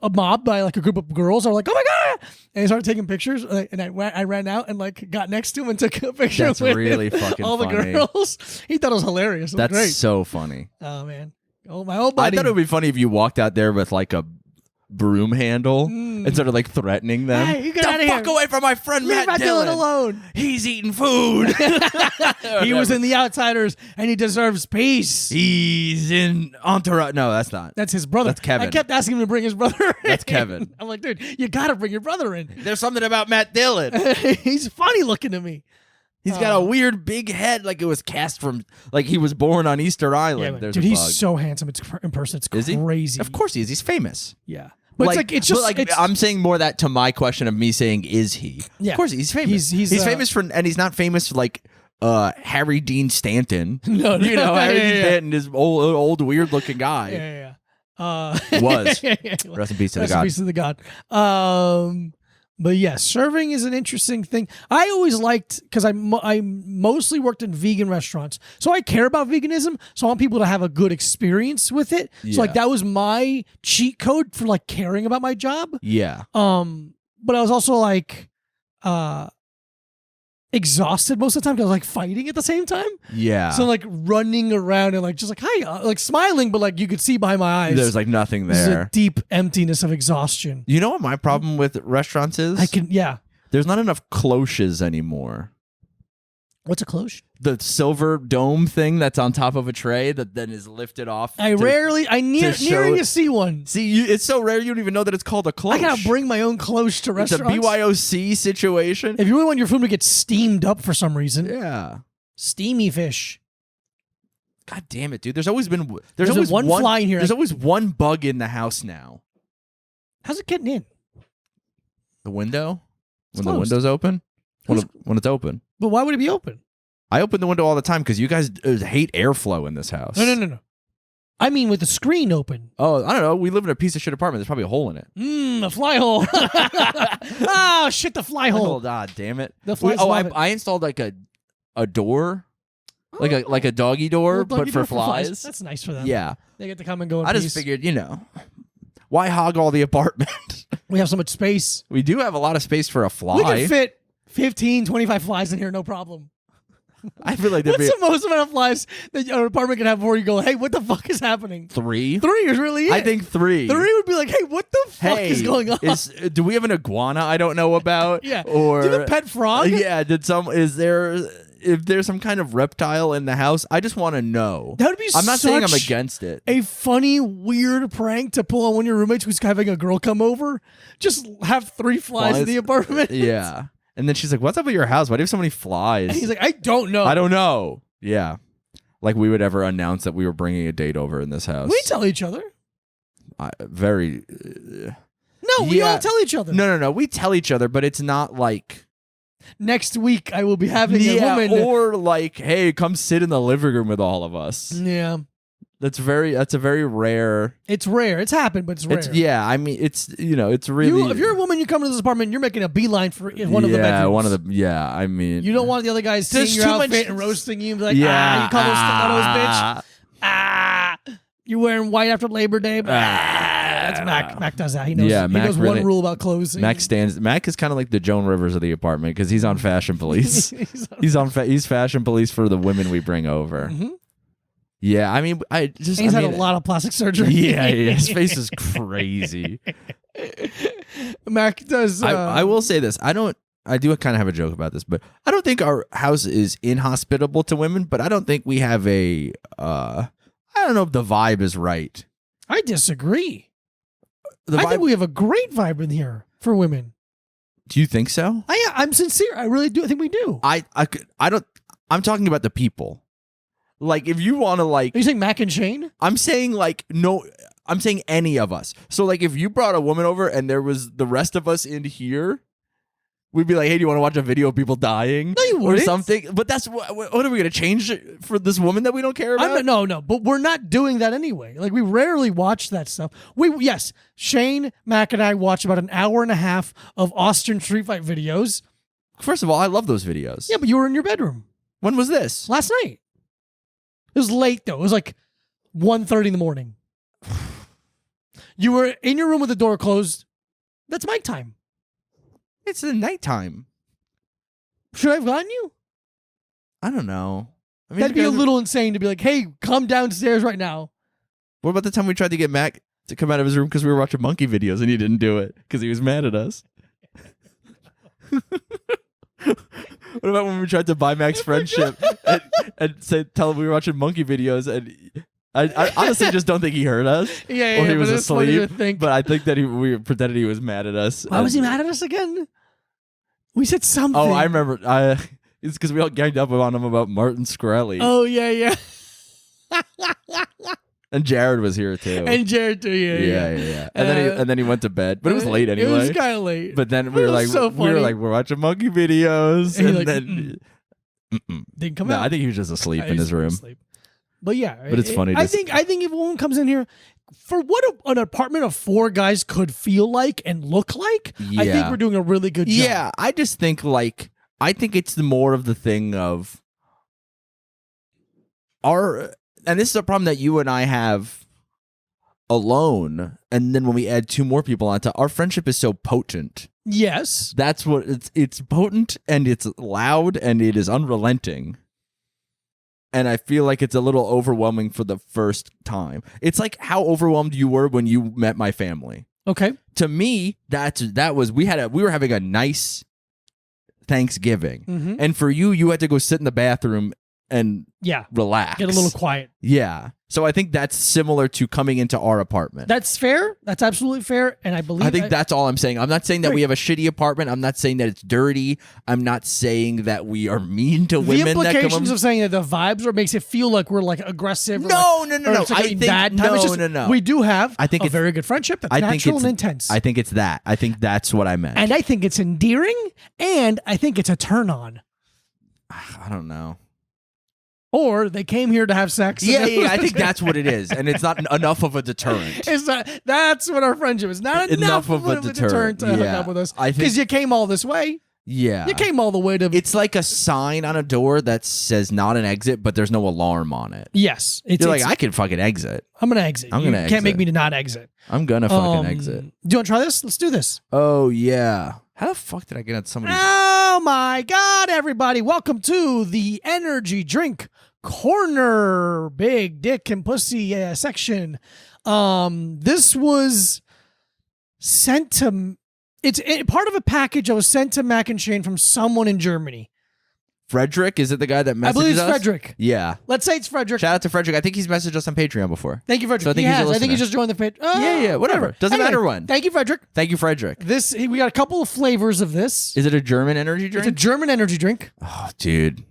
a mob by like a group of girls. Are like, oh my God. And he started taking pictures. And I ran out and like got next to him and took a picture That's with really him. fucking all the funny. girls. He thought it was hilarious. It was That's great. so funny. Oh, man. Oh, my old buddy. I thought it would be funny if you walked out there with like a broom handle and started like threatening them. Hey, you get out of fuck here. Away from my friend Matt Dillon alone. He's eating food. He was in The Outsiders and he deserves peace. He's in Entourage. No, that's not. That's his brother. That's Kevin. I kept asking him to bring his brother in. That's Kevin. I'm like, dude, you gotta bring your brother in. There's something about Matt Dillon. He's funny looking to me. He's got a weird big head, like it was cast from, like he was born on Easter Island. Yeah, dude, he's so handsome. It's in person. It's crazy. Of course he is. He's famous. Yeah. But I'm saying more that to my question of me saying, is he? Yeah. Of course he's famous. He's famous for, and he's not famous for like Harry Dean Stanton. No, you know, Harry Dean Stanton is old weird looking guy. Yeah. Was. Rest in peace to the God. Rest in peace to the God. But yeah, serving is an interesting thing. I always liked, because I mostly worked in vegan restaurants, so I care about veganism. So I want people to have a good experience with it. Yeah. So like that was my cheat code for like caring about my job. Yeah. but I was also like exhausted most of the time because I was like fighting at the same time. Yeah. So like running around and like just like hi, like smiling, but like you could see behind my eyes. There's like nothing There's there. a deep emptiness of exhaustion. You know what my problem with restaurants is? There's not enough cloches anymore. What's a cloche? The silver dome thing that's on top of a tray that then is lifted off. I nearly see one. See, it's so rare you don't even know that it's called a cloche. I gotta bring my own cloche to restaurants. It's a BYOC situation. If you really want your food to get steamed up for some reason. Yeah. Steamy fish. God damn it, dude. There's always one fly in here. There's always one bug in the house now. How's it getting in? The window? When closed. the window's open? When it's open. But why would it be open? I open the window all the time because you guys hate airflow in this house. No. I mean with the screen open. Oh, I don't know. We live in a piece of shit apartment. There's probably a hole in it. A fly hole. Oh, shit, the fly hole. God damn it. The flies I installed like a door. Like a doggy door, but for flies. That's nice for them. Yeah. They get to come and go in I peace. just figured, why hog all the apartment? We have so much space. We do have a lot of space for a fly. We can fit 15, 25 flies in here, no problem. I feel like what's the most amount of flies that an apartment can have before you go, hey, what the fuck is happening? 3? 3 is really it. I think 3. 3 would be like, hey, what the fuck is going on? Do we have an iguana I don't know about? Yeah. Or do you have a pet frog? Yeah. If there's some kind of reptile in the house, I just want to know. That would be I'm not saying I'm against it. A funny, weird prank to pull on one of your roommates who's having a girl come over. Just have 3 flies in the apartment. Yeah. And then she's like, what's up with your house? Why do you have so many flies? And he's like, I don't know. I don't know. Yeah. Like we would ever announce that we were bringing a date over in this house. We tell each other. We all tell each other. No. We tell each other, but it's not like... Next week, I will be having a woman. Or like, hey, come sit in the living room with all of us. Yeah. That's a very rare. It's rare. It's happened, but it's rare. I mean, it's really. If you're a woman, you come to this apartment, you're making a beeline for one of the bedrooms. I mean, you don't want the other guys seeing your outfit and roasting you and be like, you call those stilettos, bitch. You're wearing white after Labor Day. That's Mac. Mac does that. He knows. Yeah, he knows one rule about clothes. Mac is kind of like the Joan Rivers of the apartment because he's on Fashion Police. he's Fashion Police for the women we bring over. Mm-hmm. Yeah, I mean, he's had a lot of plastic surgery. Yeah, his face is crazy. Mac does. I will say this. I do kind of have a joke about this, but I don't think our house is inhospitable to women. But I don't think we have I don't know if the vibe is right. I disagree. I think we have a great vibe in here for women. Do you think so? I'm sincere. I really do. I think we do. I don't. I'm talking about the people. Like, if you want to, like... Are you saying Mac and Shane? I'm saying, like, no... I'm saying any of us. So, like, if you brought a woman over and there was the rest of us in here, we'd be like, hey, do you want to watch a video of people dying? No, you wouldn't. Or something. But that's... What are we going to change for this woman that we don't care about? No. But we're not doing that anyway. Like, we rarely watch that stuff. Yes, Shane, Mac, and I watch about an hour and a half of Austin Street Fight videos. First of all, I love those videos. Yeah, but you were in your bedroom. When was this? Last night. It was late, though. It was like 1:30 in the morning. You were in your room with the door closed. That's my time. It's the nighttime. Should I have gotten you? I don't know. I mean, that'd be a little insane to be like, hey, come downstairs right now. What about the time we tried to get Mac to come out of his room because we were watching monkey videos and he didn't do it because he was mad at us? What about when we tried to buy Mac's friendship and tell him we were watching monkey videos and I honestly just don't think he heard us. Or he was asleep. But I think that we pretended he was mad at us. Why was he mad at us again? We said something. Oh, I remember. It's because we all ganged up on him about Martin Shkreli. Oh, yeah. And Jared was here too. Yeah. And then he went to bed, but it was late anyway. It was kind of late. But then we were like, we're watching monkey videos, and then didn't come out. I think he was just asleep in his room. But yeah, but it's funny. I think if a woman comes in here, for what an apartment of 4 guys could feel like and look like, I think we're doing a really good job. Yeah, I just think I think it's more of the thing of and this is a problem that you and I have alone. And then when we add 2 more people onto, our friendship is so potent Yes. That's what it's potent and it's loud and it is unrelenting. And I feel like it's a little overwhelming for the first time. It's like how overwhelmed you were when you met my family. Okay. To me, we were having a nice Thanksgiving. Mm-hmm. And for you, you had to go sit in the bathroom and relax. Get a little quiet. Yeah. So I think that's similar to coming into our apartment. That's fair. That's absolutely fair. And I think that's all I'm saying. I'm not saying that we have a shitty apartment. I'm not saying that it's dirty. I'm not saying that we are mean to women. The implications of saying that the vibes makes it feel like we're like aggressive. No. No. We do have a very good friendship that's natural and intense. I think it's that. I think that's what I meant. And I think it's endearing, and I think it's a turn on. I don't know. Or they came here to have sex. Yeah, I think that's what it is. And it's not enough of a deterrent. That's what our friendship is. Not enough of a deterrent to hook up with us. Because you came all this way. Yeah. You came all the way to... It's like a sign on a door that says not an exit, but there's no alarm on it. Yes. You're like, I can fucking exit. I'm going to exit. You can't make me to not exit. I'm going to fucking exit. Do you want to try this? Let's do this. Oh, yeah. How the fuck did I get at somebody's... Oh, my God, everybody. Welcome to the Energy Drink Corner, big dick and pussy section. This was sent to... It's part of a package that was sent to Mac and Shane from someone in Germany. Frederick? Is it the guy that messaged us? I believe it's Frederick. Yeah. Let's say it's Frederick. Shout out to Frederick. I think he's messaged us on Patreon before. Thank you, Frederick. So I think he just joined the page. Yeah, whatever. Doesn't matter when. Thank you, Frederick. Thank you, Frederick. We got a couple of flavors of this. Is it a German energy drink? It's a German energy drink. Oh, dude.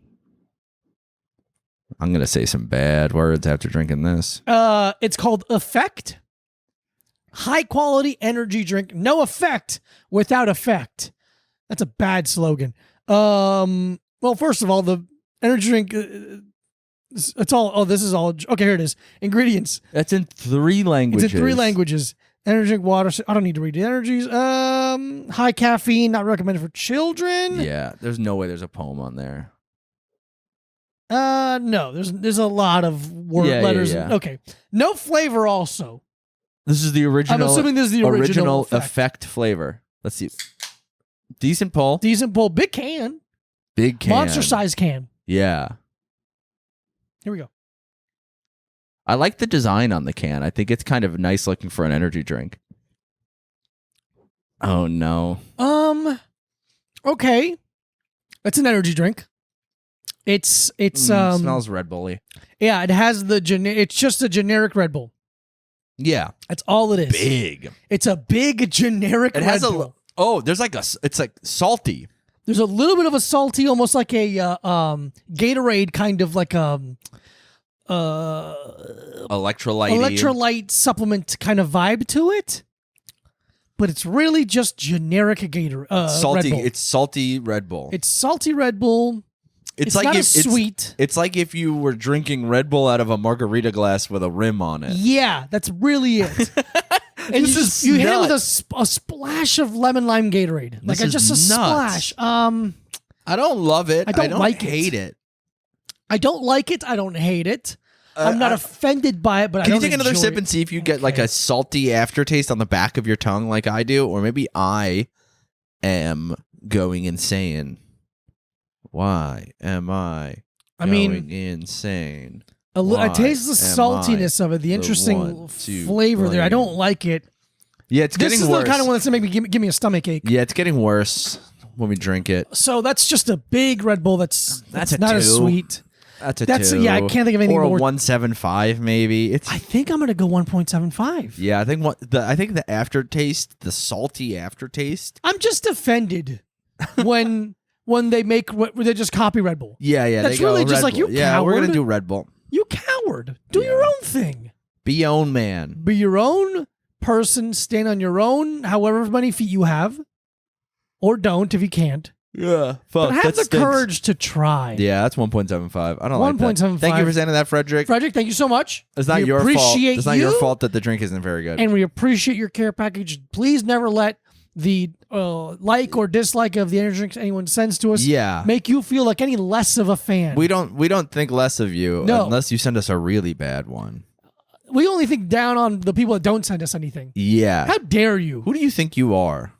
I'm going to say some bad words after drinking this. It's called Effect. High quality energy drink. No effect without effect. That's a bad slogan. Well, first of all, the energy drink, it's all, this is all, okay, here it is. Ingredients. That's in 3 languages. It's in 3 languages. Energy drink, water. I don't need to read the energies. High caffeine, not recommended for children. Yeah, there's no way there's a poem on there. No, there's a lot of letters. Yeah. Okay. No flavor also. This is the original. I'm assuming this is the original effect flavor. Let's see. Decent pull. Decent pull. Big can. Big can. Monster size can. Yeah. Here we go. I like the design on the can. I think it's kind of nice looking for an energy drink. Oh no. Okay. It's an energy drink. It smells Red Bully. Yeah, it has it's just a generic Red Bull. Yeah. That's all it is. Big. It's a big generic Red Bull. There's it's like salty. There's a little bit of a salty, almost like a Gatorade kind of like electrolyte supplement kind of vibe to it. But it's really just generic Gatorade. Salty. Red Bull. It's salty Red Bull. It's salty Red Bull. It's like not sweet. It's like if you were drinking Red Bull out of a margarita glass with a rim on it. Yeah, that's really it. And you hit it with a splash of lemon lime Gatorade. Like just a splash. I don't love it. I don't hate it. I don't like it. I don't hate it. I'm not offended by it, but I don't Can you take another sip it. and see if you get like a salty aftertaste on the back of your tongue like I do? Or maybe I am going insane. Why am I going insane? I taste the saltiness of it, the interesting flavor there. I don't like it. Yeah, it's getting worse. This is the kind of one that's going to make me give me a stomach ache. Yeah, it's getting worse when we drink it. So that's just a big Red Bull that's not as sweet. That's a 2. Yeah, I can't think of anything more. Or a 1.75 maybe. I think I'm going to go 1.75. Yeah, I think the aftertaste, the salty aftertaste. I'm just offended when they they just copy Red Bull. Yeah. That's really just like, you coward. Yeah, we're going to do Red Bull. You coward. Do your own thing. Be your own man. Be your own person. Stand on your own, however many feet you have. Or don't if you can't. Yeah. Fuck. But have the courage to try. Yeah, that's 1.75. I don't like that. 1.75. Thank you for saying that, Frederick. Frederick, thank you so much. It's not your fault. It's not your fault that the drink isn't very good. And we appreciate your care package. Please never let the like or dislike of the energy drinks anyone sends to us make you feel like any less of a fan. We don't think less of you unless you send us a really bad one. We only think down on the people that don't send us anything. Yeah. How dare you? Who do you think you are?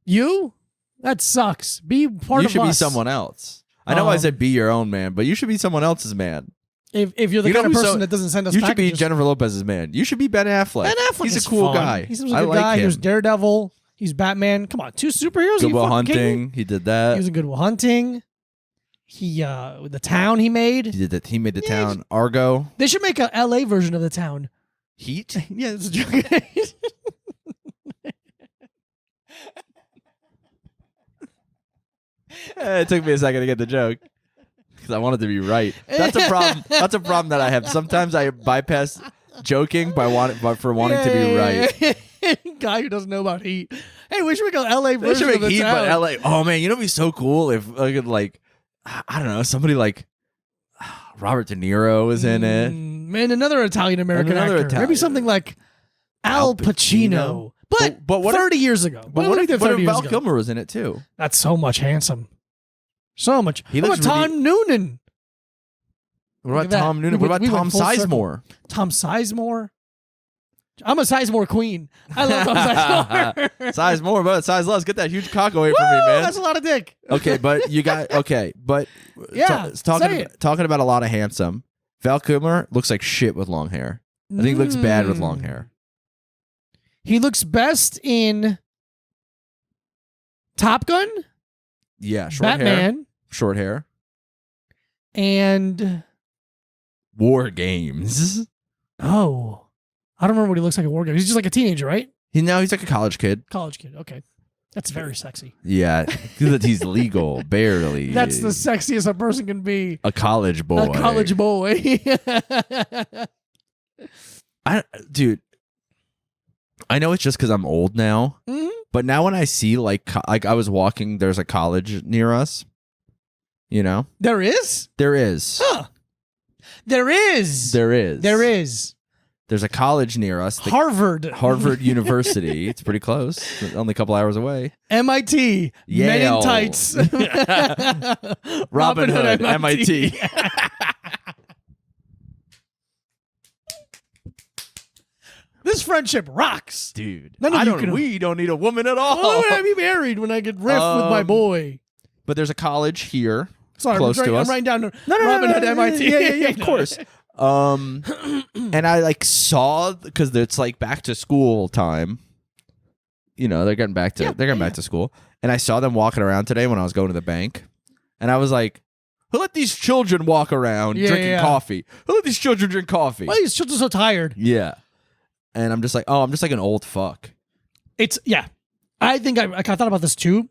You? That sucks. Be part You of should us. be someone else. I know I said be your own man, but you should be someone else's man. If you're the kind of person that doesn't send us you packages. should be Jennifer Lopez's man. You should be Ben Affleck. Ben Affleck He's is a cool fun. guy. He seems like a good guy. him. He was Daredevil. He's Batman. Come on, 2 superheroes. Good Will Hunting. Hunting. He did that. He was in Good Will Hunting. He the town he made. He did that. He made the town Argo. They should make a LA version of the town. Heat. Yeah, it's a joke. It took me a second to get the joke because I wanted to be right. That's a problem. That's a problem that I have. Sometimes I bypass joking for wanting to be right. Guy who doesn't know about Heat. Hey, we should make an LA They version should make of the Heat, town. but LA. Oh man, you know what'd be so cool if I could I don't know, somebody like Robert De Niro was in it. Man, another Italian American actor. Maybe something like Al Pacino. But what 30 years ago. But what if Val Kilmer was in it too? That's so much handsome. So much. He What looks about Tom Noonan? What about Tom Noonan? What about Tom Sizemore? Tom Sizemore? I'm a Sizemore queen. I love Tom Sizemore. Sizemore, but size less. Get that huge cock away from me, man. That's a lot of dick. Okay, but you got but Yeah, talking about a lot of handsome. Val Kilmer looks like shit with long hair. I think he looks bad with long hair. He looks best in Top Gun, Yeah, short hair. Batman, Short hair. and War Games. oh, I don't remember what he looks like in War Games. He's just like a teenager, right? He's like a college kid. College kid. Okay, that's very sexy. Yeah, he's legal, barely. That's the sexiest a person can be. A college boy. A college boy. Dude, I know it's just because I'm old now, but now when I see like I was walking, there's a college near us. You know, there is. There is. Huh. There is. There is. There is. There's a college near us. Harvard University. It's pretty close. It's only a couple hours away. MIT. Yale. Men in Tights. Robin Hood. MIT. This friendship rocks. Dude. None of we don't need a woman at all. Why would I be married when I get riffed with my boy? But there's a college here. Sorry, close to us. I'm writing down Robin Hood MIT. Yeah, of course. And I like saw because it's like back to school time. You know, they're getting back to school, and I saw them walking around today when I was going to the bank, and I was like, "Who let these children walk around drinking coffee? Who let these children drink coffee? Why are these children so tired?" Yeah, and I'm just like, "Oh, I'm just like an old fuck." I think I thought about this too.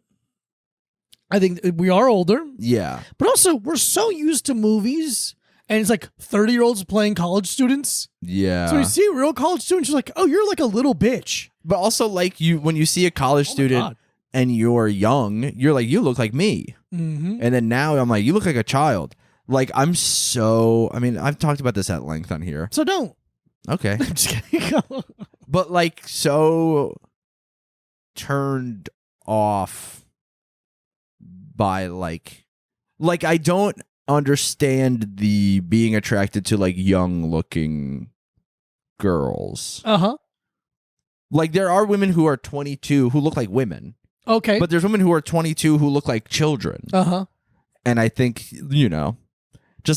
I think we are older. Yeah. But also, we're so used to movies, and it's like 30-year-olds playing college students. Yeah. So you see a real college student, you're like, oh, you're like a little bitch. But also, like, when you see a college student and you're young, you're like, you look like me. Mm-hmm. And then now I'm like, you look like a child. Like, I've talked about this at length on here. So don't. Okay. I'm just kidding. But, like, so turned off by like I don't understand the being attracted to like young looking girls. Uh-huh. Like there are women who are 22 who look like women. Okay. But there's women who are 22 who look like children. Uh-huh. And I think, you know,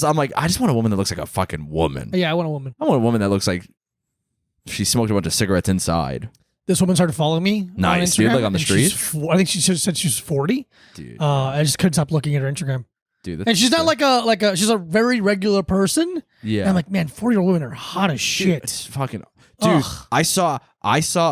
I'm like, I just want a woman that looks like a fucking woman. Yeah, I want a woman. I want a woman that looks like she smoked a bunch of cigarettes inside. This woman started following me. Nice, on Instagram, dude. Like on the street. I think she said she was 40. Dude. I just couldn't stop looking at her Instagram. Dude, and she's not like she's a very regular person. Yeah. And I'm like, man, 40-year-old women are hot as shit. Dude, it's fucking. Dude, ugh. I saw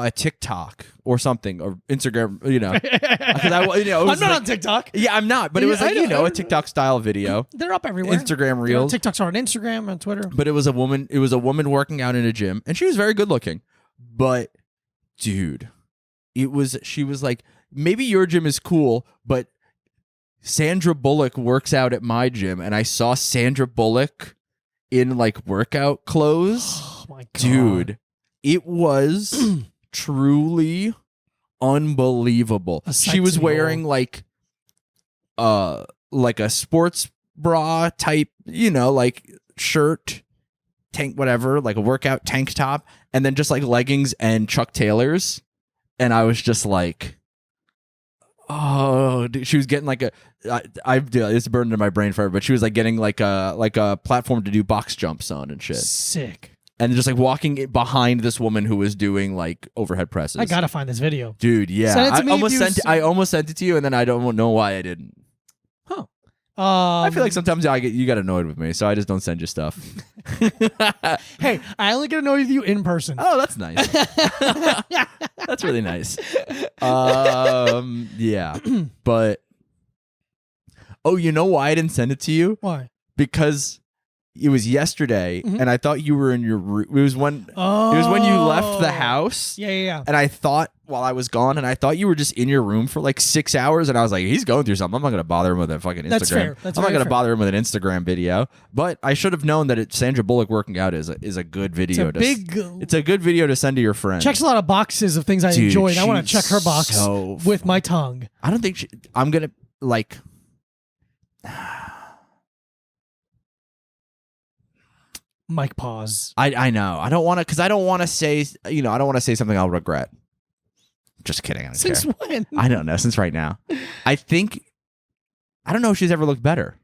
a TikTok or something or Instagram, you know. I'm not on TikTok. Yeah, I'm not, but it was like, a TikTok style video. They're up everywhere. Instagram Reels. TikToks are on Instagram, on Twitter. But it was a woman working out in a gym, and she was very good looking. But dude, she was like, maybe your gym is cool, but Sandra Bullock works out at my gym, and I saw Sandra Bullock in like workout clothes. Oh my God. Dude, it was truly unbelievable. She was wearing like a sports bra type, like shirt, tank, whatever, like a workout tank top, and then just like leggings and Chuck Taylors. And I was just like, Oh, dude, she was getting like it's burned in my brain forever, but she was like getting like a platform to do box jumps on and shit. Sick. And just like walking behind this woman who was doing like overhead presses. I gotta find this video, dude. Yeah, send it to me I almost sent it to you, and then I don't know why I didn't. Huh. I feel like sometimes you get annoyed with me, so I just don't send you stuff. Hey, I only get annoyed with you in person. Oh, that's nice. That's really nice. Yeah, but you know why I didn't send it to you? Why? Because it was yesterday, and I thought you were in your room. It was when you left the house. Yeah. And I thought while I was gone, and I thought you were just in your room for like 6 hours, and I was like, he's going through something. I'm not going to bother him with a fucking Instagram. That's fair. I'm not going to bother him with an Instagram video. But I should have known that Sandra Bullock working out is a good video. It's a good video to send to your friend. Checks a lot of boxes of things I enjoy, and I want to check her box with my tongue. I don't think I'm going to like... Mike pause. I know. I don't want to, because I don't want to say, I don't want to say something I'll regret. Just kidding. I don't Since care. when? I don't know. Since right now. I don't know if she's ever looked better.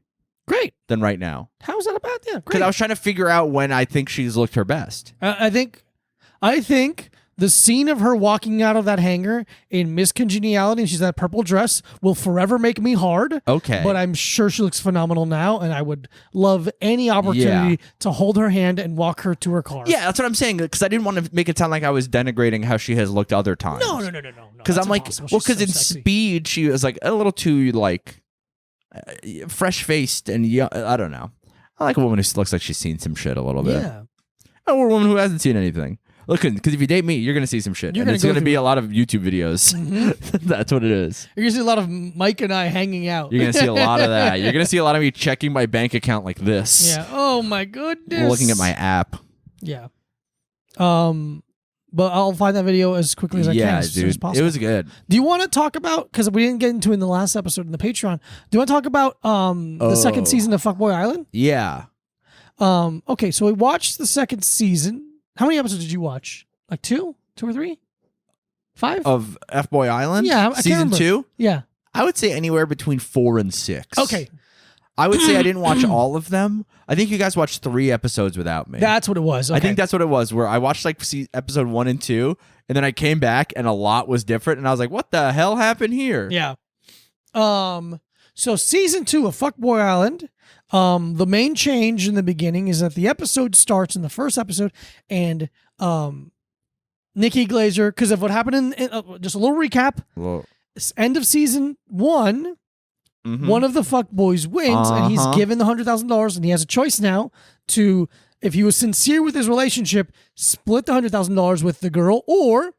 Great. Than right now. How's that about? Yeah, great. Because I was trying to figure out when I think she's looked her best. I think the scene of her walking out of that hangar in Miss Congeniality, and she's in that purple dress, will forever make me hard. Okay. But I'm sure she looks phenomenal now, and I would love any opportunity to hold her hand and walk her to her car. Yeah, that's what I'm saying. Because I didn't want to make it sound like I was denigrating how she has looked other times. No. Because I'm like, because in Speed, she was like a little too like fresh faced and young. I don't know. I like a woman who looks like she's seen some shit a little bit. Yeah. Or a woman who hasn't seen anything. Look, because if you date me, you're going to see some shit. And it's going to be a lot of YouTube videos. Mm-hmm. That's what it is. You're going to see a lot of Mike and I hanging out. You're going to see a lot of that. You're going to see a lot of me checking my bank account like this. Yeah. Oh, my goodness. Looking at my app. Yeah. But I'll find that video as quickly as I can. As soon as possible. It was good. Do you want to talk about, because we didn't get into it in the last episode in the Patreon, do you want to talk about the second season of Fuckboy Island? Yeah. Okay, so we watched the second season. How many episodes did you watch? Like 2 or 3? 5? Of F-Boy Island? Yeah. I Season 2? Yeah. I would say anywhere between 4 and 6. Okay. I would say I didn't watch all of them. I think you guys watched 3 episodes without me. That's what it was. Okay. I think that's what it was, where I watched like episode 1 and 2, and then I came back and a lot was different, and I was like, what the hell happened here? Yeah. So season 2 of Fuckboy Island, the main change in the beginning is that the episode starts in the first episode, and Nikki Glazer, because of what happened in just a little recap. Whoa. End of season 1, one of the fuckboys wins, and he's given the $100,000, and he has a choice now to, if he was sincere with his relationship, split the $100,000 with the girl, or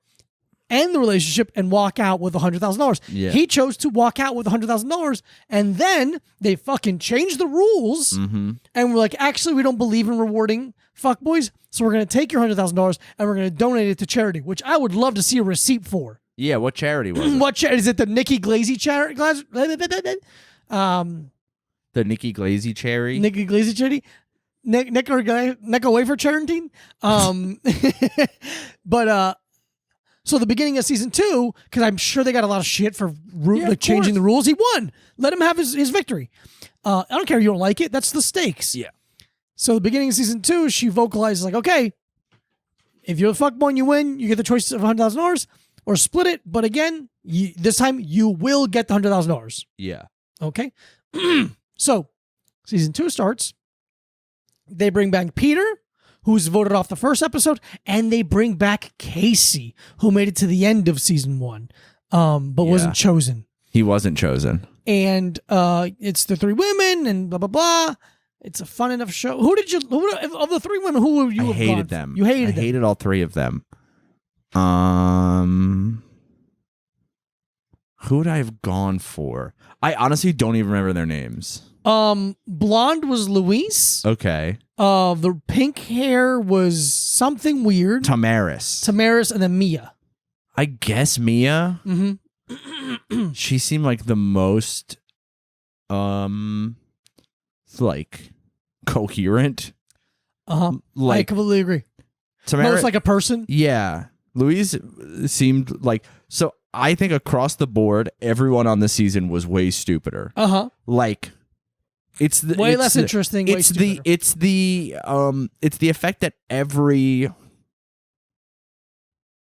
end the relationship and walk out with $100,000. Yeah. He chose to walk out with $100,000, and then they fucking changed the rules, and we're like, actually, we don't believe in rewarding fuckboys, so we're going to take your $100,000 and we're going to donate it to charity, which I would love to see a receipt for. Yeah, what charity was it? What charity? Is it the Nikki Glazy charity? The Nikki Glazy charity? Nikki Glazy charity? Neck away for charity? But, so the beginning of season 2, because I'm sure they got a lot of shit for changing the rules, he won. Let him have his victory. I don't care if you don't like it. That's the stakes. Yeah. So the beginning of season 2, she vocalizes like, okay, if you're the fuckboy and you win, you get the choice of $100,000 or split it. But again, this time you will get the $100,000. Yeah. Okay. So season 2 starts. They bring back Peter, who's voted off the first episode, and they bring back Casey, who made it to the end of season 1, but wasn't chosen. He wasn't chosen. And it's the 3 women and blah, blah, blah. It's a fun enough show. Who of the 3 women, who would you have hated them. You hated them. I hated all 3 of them. Who would I have gone for? I honestly don't even remember their names. Blonde was Luis. Okay. The pink hair was something weird. Tamaris, and then Mia. I guess Mia. Mm-hmm. She seemed like the most, like, coherent. I completely agree. Tamaris, most like a person. Yeah. Louise seemed like, so I think across the board, everyone on the season was way stupider. Like, it's the way less interesting. It's the effect that every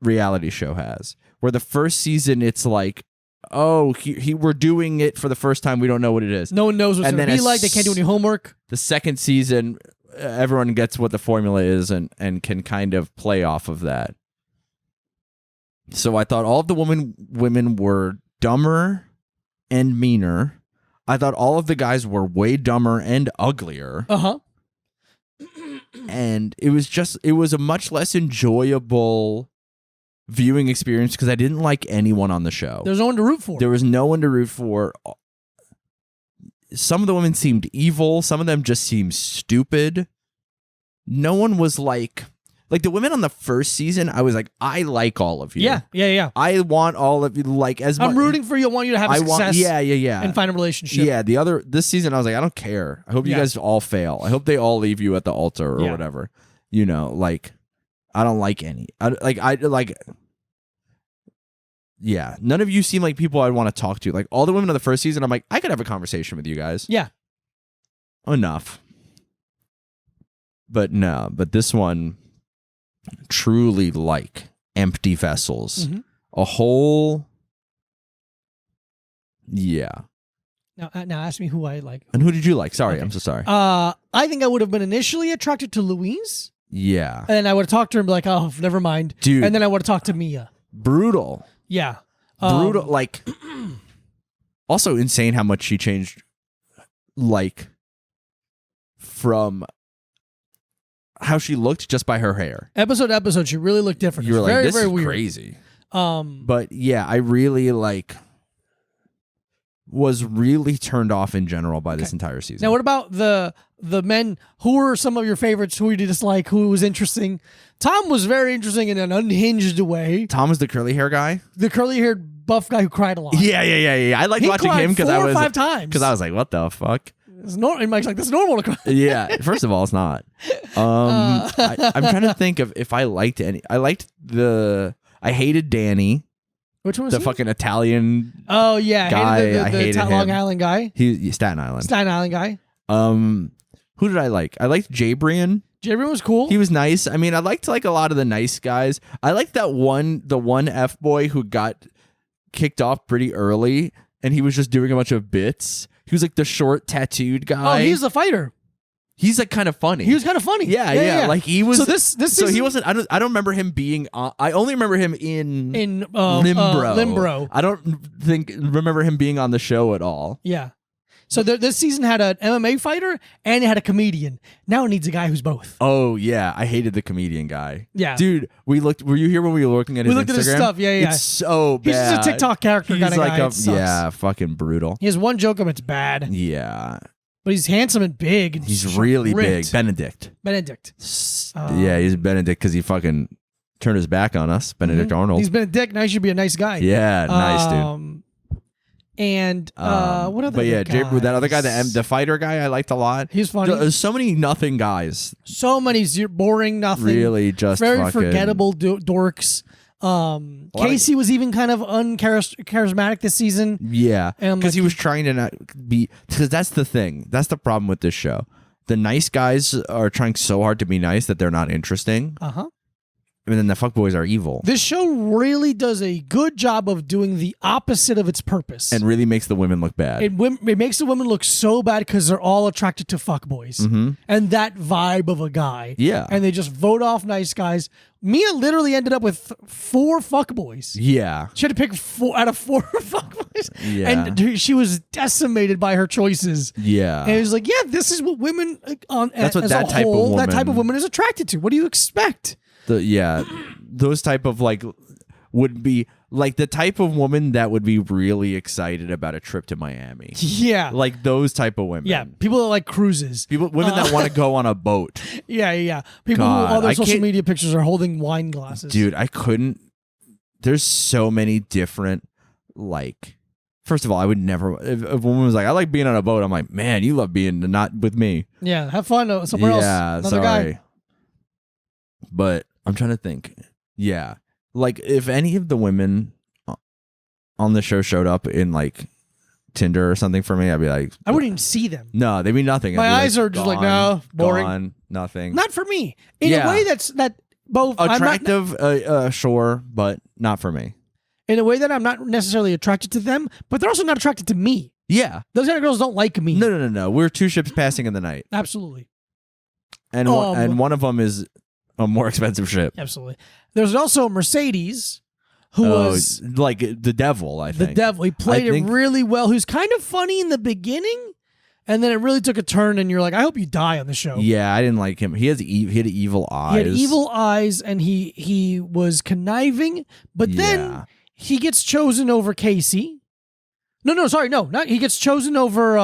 reality show has, where the first season it's like, oh, we're doing it for the first time. We don't know what it is. No one knows what's going to be like. They can't do any homework. The second season, everyone gets what the formula is and can kind of play off of that. So I thought all of the women were dumber and meaner. I thought all of the guys were way dumber and uglier. And it was a much less enjoyable viewing experience because I didn't like anyone on the show. There's no one to root for. There was no one to root for. Some of the women seemed evil. Some of them just seemed stupid. No one was like the women on the first season. I was like, I like all of you. Yeah. I want all of you as much. I'm rooting for you. I want you to have success. And find a relationship. Yeah. This season, I was like, I don't care. I hope you guys all fail. I hope they all leave you at the altar or whatever. You know, like, I don't like any. Yeah, none of you seem like people I'd want to talk to. Like all the women of the first season, I'm like, I could have a conversation with you guys. Yeah. Enough. But no, but this one, truly like empty vessels. A whole. Yeah. Now ask me who I like. And who did you like? Sorry, I'm so sorry. I think I would have been initially attracted to Louise. Yeah. And I would have talked to her and be like, oh, never mind. Dude. And then I would have talked to Mia. Brutal. Yeah. Brutal. Like, also insane how much she changed, like, from how she looked just by her hair. Episode to episode, she really looked different. You were like, very, this very is weird. crazy. But yeah, I really, was really turned off in general by this entire season. Now, what about the men? Who were some of your favorites? Who you dislike? Who was interesting? Tom was very interesting in an unhinged way. Tom was the curly hair guy? The curly-haired buff guy who cried a lot. Yeah. I liked watching him because I was 4 or 5 times. Because I was like, what the fuck? It's Mike's like, that's normal to cry. Yeah. First of all, it's not. I'm trying to think of if I liked any. I hated Danny. Which one was the he? Fucking Italian. Oh yeah, guy. I hated him. Long Island guy. He's Staten Island. Staten Island guy. Who did I like? I liked Jabrian. Jabrian was cool. He was nice. I mean, I liked like a lot of the nice guys. I liked the one F boy who got kicked off pretty early, and he was just doing a bunch of bits. He was like the short tattooed guy. Oh, he's a fighter. He's like kind of funny. He was kind of funny. Yeah. Like he was. So this So he wasn't. I don't remember him being. I only remember him in Limbro. Limbro. I don't remember him being on the show at all. Yeah. So this season had an MMA fighter and it had a comedian. Now it needs a guy who's both. Oh yeah, I hated the comedian guy. Yeah, dude. Were you here when we were looking at his Instagram? We looked at his stuff. Yeah. It's so bad. He's just a TikTok character kind of guy. Yeah, fucking brutal. He has one joke of it's bad. Yeah. But he's handsome and big. And he's really big. Benedict. Yeah, he's Benedict because he fucking turned his back on us. Benedict Arnold. He's Benedict. Now he should be a nice guy. Yeah, nice dude. And what other? But yeah, guys? that other guy, the fighter guy, I liked a lot. He's funny. There's so many nothing guys. So many boring nothing. Really, just very fucking forgettable dorks. Casey was even kind of uncharismatic this season. Yeah, because he was trying to not be. Because that's the thing. That's the problem with this show. The nice guys are trying so hard to be nice that they're not interesting. And then the fuckboys are evil. This show really does a good job of doing the opposite of its purpose. And really makes the women look bad. It makes the women look so bad because they're all attracted to fuckboys. And that vibe of a guy. Yeah. And they just vote off nice guys. Mia literally ended up with 4 fuckboys. Yeah. She had to pick 4 out of 4 fuckboys. Yeah. And she was decimated by her choices. Yeah. And it was like, yeah, this is what women That's what that type of woman is attracted to. What do you expect? Those type of would be like the type of woman that would be really excited about a trip to Miami. Yeah, like those type of women. Yeah, people that like cruises. Women that want to go on a boat. Yeah. People who all their social media pictures are holding wine glasses. Dude, I couldn't. There's so many different First of all, I would never. If a woman was like, "I like being on a boat," I'm like, "Man, you love being not with me." Yeah, have fun somewhere else. Yeah, another guy. But I'm trying to think. Yeah. Like, if any of the women on the show showed up in like Tinder or something for me, I'd be like, I wouldn't even see them. no, they mean nothing. My eyes are just like, no, boring. Gone, nothing. Not for me. In a way that both attractive, sure, but not for me. In a way that I'm not necessarily attracted to them, but they're also not attracted to me. Yeah. Those kind of girls don't like me. No. We're two ships passing in the night. Absolutely. And one of them is a more expensive ship. Absolutely. There's also Mercedes, who was like the devil, I think. The devil. He played it really well. Who's kind of funny in the beginning, and then it really took a turn, and you're like, I hope you die on the show. Yeah, I didn't like him. He had evil eyes. He had evil eyes, and he was conniving, but then he gets chosen over Casey. He gets chosen over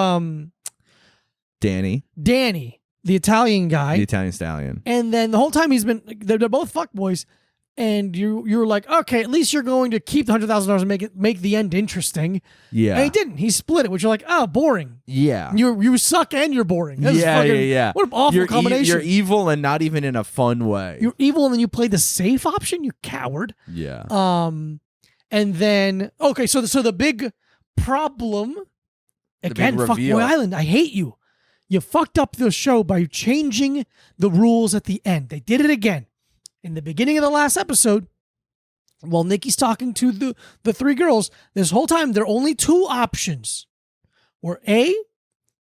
Danny, the Italian guy, the Italian stallion. And then the whole time they're both fuckboys, and you're like, okay, at least you're going to keep the $100,000 and make the end interesting. Yeah, and he didn't. He split it, which you're like, oh, boring. Yeah, you suck and you're boring. Yeah. What an awful combination. You're evil and not even in a fun way. You're evil and then you play the safe option. You coward. Yeah. And then so the big problem again, Fuckboy Island. I hate you. You fucked up the show by changing the rules at the end. They did it again. In the beginning of the last episode, while Nikki's talking to the three girls, this whole time there are only two options. Or A,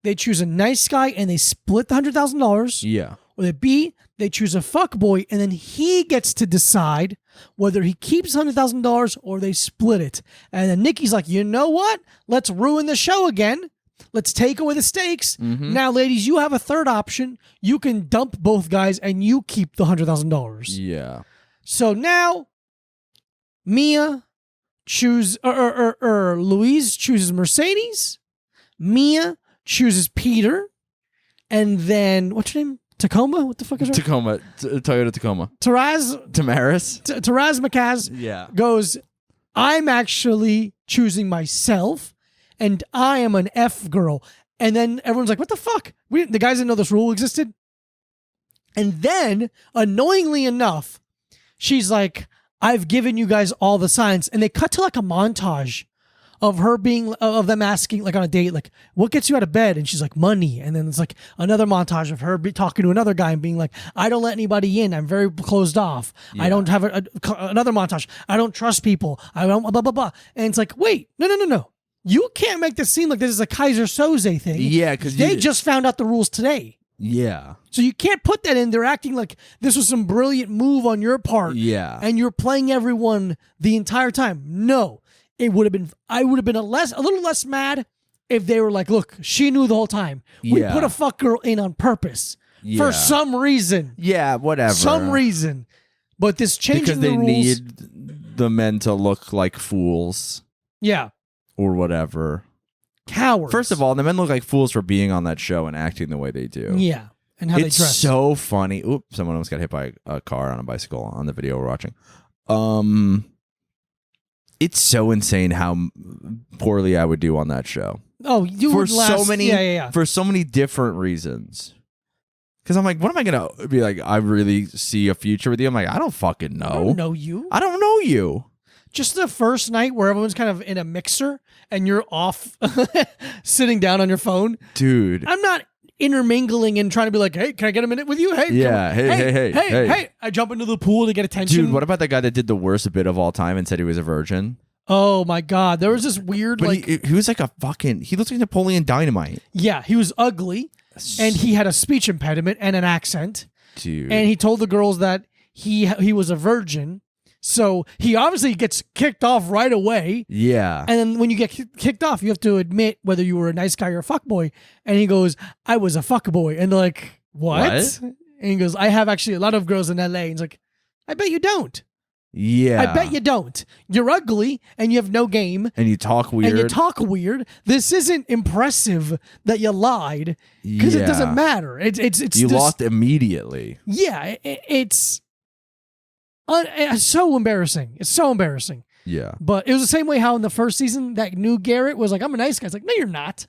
they choose a nice guy and they split the $100,000. Yeah. Or B, they choose a fuckboy and then he gets to decide whether he keeps $100,000 or they split it. And then Nikki's like, you know what? Let's ruin the show again. Let's take away the stakes. Mm-hmm. Now, ladies, you have a third option. You can dump both guys and you keep the $100,000. Yeah. So now, Mia Louise chooses Mercedes. Mia chooses Peter. And then, what's her name? Tacoma? What the fuck is her? Tacoma. Toyota Tacoma. Taraz Makaz goes, I'm actually choosing myself, and I am an F girl. And then everyone's like, what the fuck? The guys didn't know this rule existed. And then, annoyingly enough, she's like, I've given you guys all the signs. And they cut to like a montage of them asking, like on a date, like, what gets you out of bed? And she's like, money. And then it's like another montage of her talking to another guy and being like, I don't let anybody in. I'm very closed off. Yeah. I don't have another montage. I don't trust people. I don't blah, blah, blah. And it's like, wait, no. You can't make this seem like this is a Kaiser Soze thing. Yeah, because they just found out the rules today. Yeah. So you can't put that in. They're acting like this was some brilliant move on your part. Yeah. And you're playing everyone the entire time. No. I would have been a little less mad if they were like, look, she knew the whole time. We put a fuck girl in on purpose for some reason. Yeah, whatever. Some reason. But this changing the rules. Because they need the men to look like fools. Yeah. Or whatever. Cowards. First of all, the men look like fools for being on that show and acting the way they do. Yeah. And how they dress. It's so funny. Oop, someone almost got hit by a car on a bicycle on the video we're watching. It's so insane how poorly I would do on that show. Oh, you for would last, so many, for so many different reasons. Because I'm like, what am I gonna be like? I really see a future with you. I'm like, I don't fucking know. I don't know you. I don't know you. Just the first night where everyone's kind of in a mixer and you're off, sitting down on your phone, dude. I'm not intermingling and trying to be like, hey, can I get a minute with you? Hey, yeah, hey. I jump into the pool to get attention. Dude, what about the guy that did the worst bit of all time and said he was a virgin? Oh my God, there was this weird he was like he looked like Napoleon Dynamite. Yeah, he was ugly and he had a speech impediment and an accent. Dude. And he told the girls that he was a virgin. So he obviously gets kicked off right away. Yeah. And then when you get kicked off, you have to admit whether you were a nice guy or a fuckboy. And he goes, I was a fuckboy. And they're like, what? And he goes, I have actually a lot of girls in LA. And he's like, I bet you don't. Yeah. I bet you don't. You're ugly and you have no game. And you talk weird. This isn't impressive that you lied because it doesn't matter. It's you lost immediately. Yeah. It's so embarrassing. It's so embarrassing. Yeah. But it was the same way how in the first season that new Garrett was like, I'm a nice guy. It's like, no, you're not.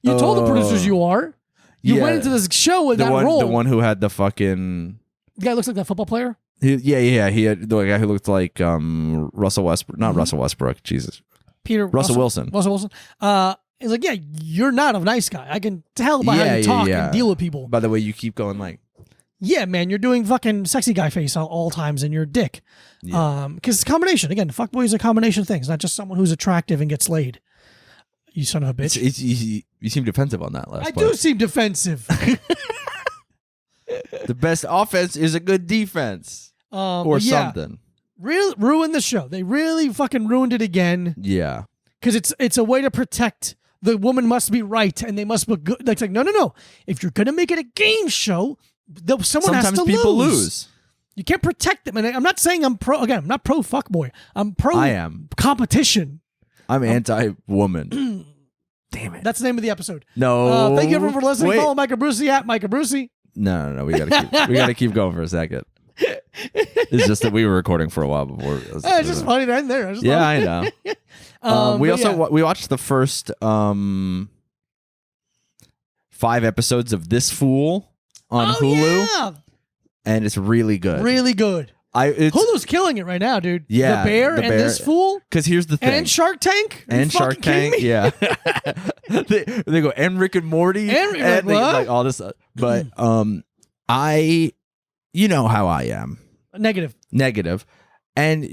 You told the producers you are. You went into this show with that role. The one who had the fucking... The guy looks like that football player? He had the guy who looked like Russell Westbrook. Not Russell Westbrook. Jesus. Russell Wilson. Russell Wilson. He's like, yeah, you're not a nice guy. I can tell by how you talk and deal with people. By the way, you keep going like, yeah, man, you're doing fucking sexy guy face all times and you're a dick. Yeah. Because it's a combination. Again, fuckboy is a combination of things, not just someone who's attractive and gets laid. You son of a bitch. You seem defensive on that last part. I do seem defensive. The best offense is a good defense. Or something. Really ruined the show. They really fucking ruined it again. Yeah. Because it's a way to protect the woman must be right and they must be good. It's like, no. If you're going to make it a game show, someone has to lose. Sometimes people lose. You can't protect them. And I'm not saying I'm pro. Again, I'm not pro fuckboy. I'm pro competition. I'm anti-woman. Damn it. That's the name of the episode. No. Thank you everyone for listening. Follow Micah Brucey at Micah Brucey. No. We gotta keep going for a second. It's just that we were recording for a while before. It's just funny to end there. I know. We watched the first 5 episodes of This Fool on Hulu. Yeah. And it's really good. Really good. Hulu's killing it right now, dude. Yeah. The Bear and This Fool. Because here's the thing. And Shark Tank. And Shark Tank. Yeah. they go, and Rick and Morty. And like all this. But you know how I am. Negative. And,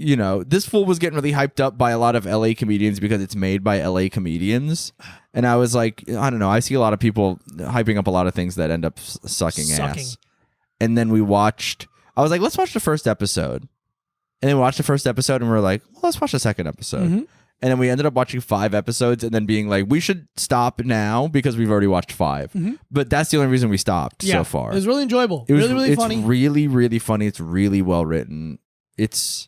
This Fool was getting really hyped up by a lot of LA comedians because it's made by LA comedians. And I was like, I don't know. I see a lot of people hyping up a lot of things that end up sucking ass. And then I was like, let's watch the first episode. And then we watched the first episode and we were like, well, let's watch the second episode. Mm-hmm. And then we ended up watching 5 episodes and then being like, we should stop now because we've already watched 5. Mm-hmm. But that's the only reason we stopped so far. It was really enjoyable. It was really funny. It's really, really funny. It's really well written. Not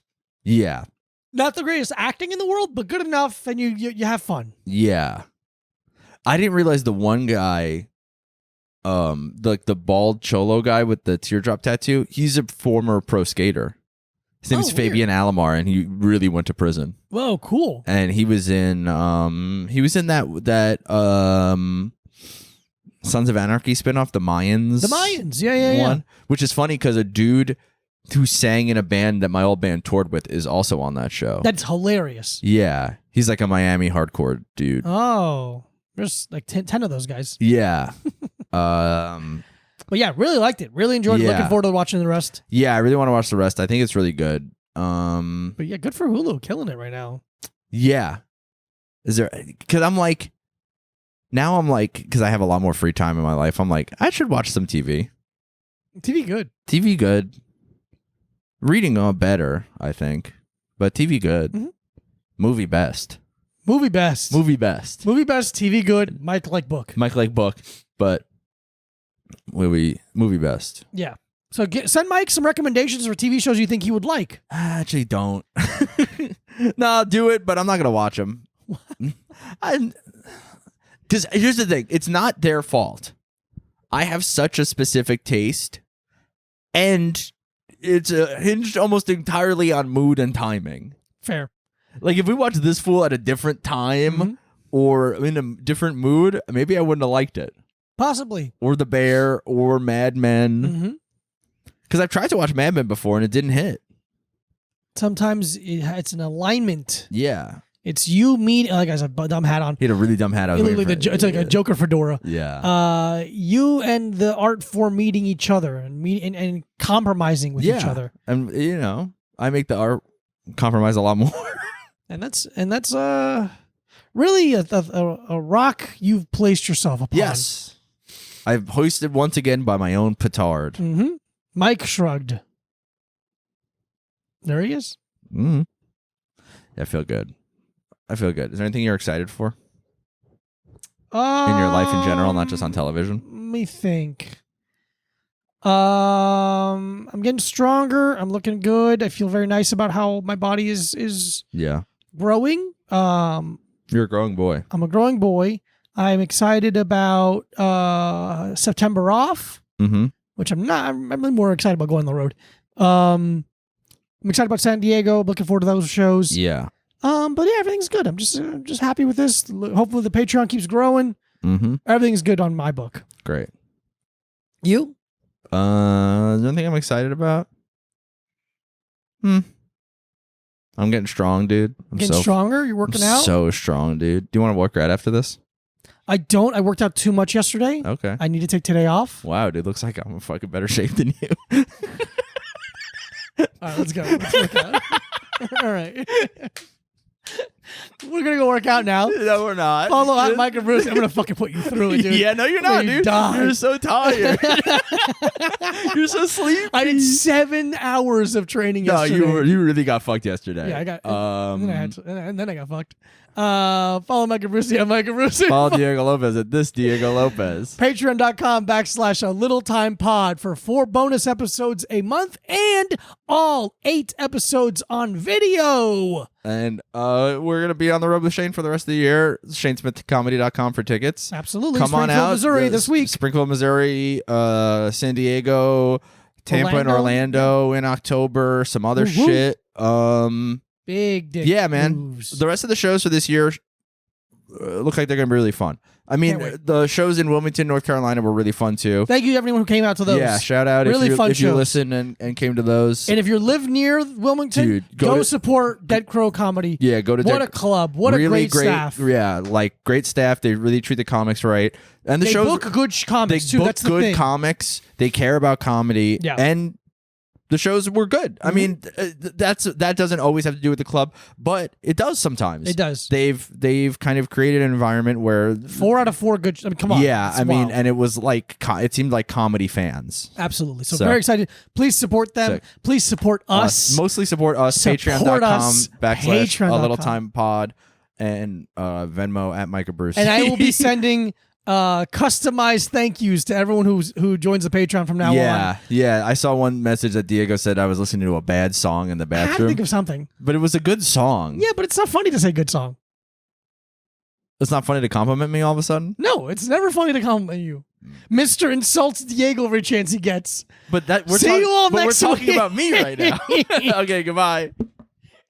the greatest acting in the world, but good enough and you have fun. Yeah. I didn't realize the one guy, the bald cholo guy with the teardrop tattoo, he's a former pro skater. His name is Fabian Alomar, and he really went to prison. Whoa, cool! And he was in that Sons of Anarchy spinoff, the Mayans. The Mayans, yeah. Which is funny because a dude who sang in a band that my old band toured with is also on that show. That's hilarious. Yeah, he's like a Miami hardcore dude. Oh, there's like 10 of those guys. Yeah. But yeah, really liked it. Really enjoyed it. Looking forward to watching the rest. Yeah, I really want to watch the rest. I think it's really good. But yeah, good for Hulu. Killing it right now. Yeah. Because because I have a lot more free time in my life. I'm like, I should watch some TV. TV good. TV good. Reading better, I think. But TV good. Mm-hmm. Movie best. Movie best. TV good. Mike like book. But movie best. Yeah. So send Mike some recommendations for TV shows you think he would like. Actually, don't. No, do it, but I'm not gonna watch them. Because here's the thing: it's not their fault. I have such a specific taste, and it's hinged almost entirely on mood and timing. Fair. Like if we watched This Fool at a different time or in a different mood, maybe I wouldn't have liked it. Possibly. Or The Bear or Mad Men. Because I've tried to watch Mad Men before and it didn't hit. Sometimes it's an alignment. Yeah. It's you, me, like I said, a dumb hat on. He had a really dumb hat on. It's like a Joker fedora. Yeah. You and the art form meeting each other and compromising with each other. And, I make the art compromise a lot more. And that's really a rock you've placed yourself upon. Yes. I've hoisted once again by my own petard. Mm-hmm. Mike shrugged. There he is. Mm-hmm. Yeah, I feel good. Is there anything you're excited for? In your life in general, not just on television? Let me think. I'm getting stronger. I'm looking good. I feel very nice about how my body is growing. You're a growing boy. I'm a growing boy. I'm excited about September off, which I'm not. I'm really more excited about going on the road. I'm excited about San Diego. Looking forward to those shows. Yeah. But yeah, everything's good. I'm just happy with this. Hopefully the Patreon keeps growing. Everything's good on my book. Great. You? Is there anything I'm excited about? I'm getting strong, dude. I'm Getting stronger? You're working out? So strong, dude. Do you want to work right after this? I don't. I worked out too much yesterday. Okay. I need to take today off. Wow, dude. Looks like I'm in fucking better shape than you. All right, let's go. Let's work out. All right. We're going to go work out now. No, we're not. Follow at Mike and Bruce. I'm going to fucking put you through it, dude. Yeah, no, you're not, dude. You're so tired. You're so sleepy. I did 7 hours of training yesterday. No, you really got fucked yesterday. Yeah, I got. And then I got fucked. Follow Mike and Bruce. Yeah, Mike and Bruce. Follow Diego Lopez at this Diego Lopez. Patreon.com/a little time pod for 4 bonus episodes a month and all 8 episodes on video. And we're gonna be on the road with Shane for the rest of the year. ShaneSmithComedy.com for tickets. Absolutely. Come on out, Missouri this week. Springfield, Missouri, San Diego, Tampa, and Orlando in October. Some other shit. Big dick. Yeah, man. Moves. The rest of the shows for this year look like they're gonna be really fun. I mean, the shows in Wilmington, North Carolina were really fun too. Thank you to everyone who came out to those. Yeah, shout out really if you listen and came to those. And if you live near Wilmington, dude, go support Dead Crow Comedy. Yeah, go to What a club. What really a great staff. Yeah, like great staff. They really treat the comics right. And the they shows book good comics they too. Book That's the good thing. comics. They care about comedy. Yeah. And the shows were good. I mean, that doesn't always have to do with the club, but it does sometimes. It does. They've kind of created an environment where 4 out of 4 good. I mean, come on. Yeah, I mean, and it was like it seemed like comedy fans. Absolutely. So very excited. Please support them. Sick. Please support us. Mostly support us. Support us. Patreon.com/a little time pod and Venmo at Micah Bruce. And I will be sending customized thank yous to everyone who joins the Patreon from now on. Yeah. I saw one message that Diego said I was listening to a bad song in the I had to bathroom. think of something. But it was a good song. Yeah, but it's not funny to say good song. It's not funny to compliment me all of a sudden? No, it's never funny to compliment you. Mr. insults Diego every chance he gets. But See you all next we're talking week. about me right now. Okay, goodbye.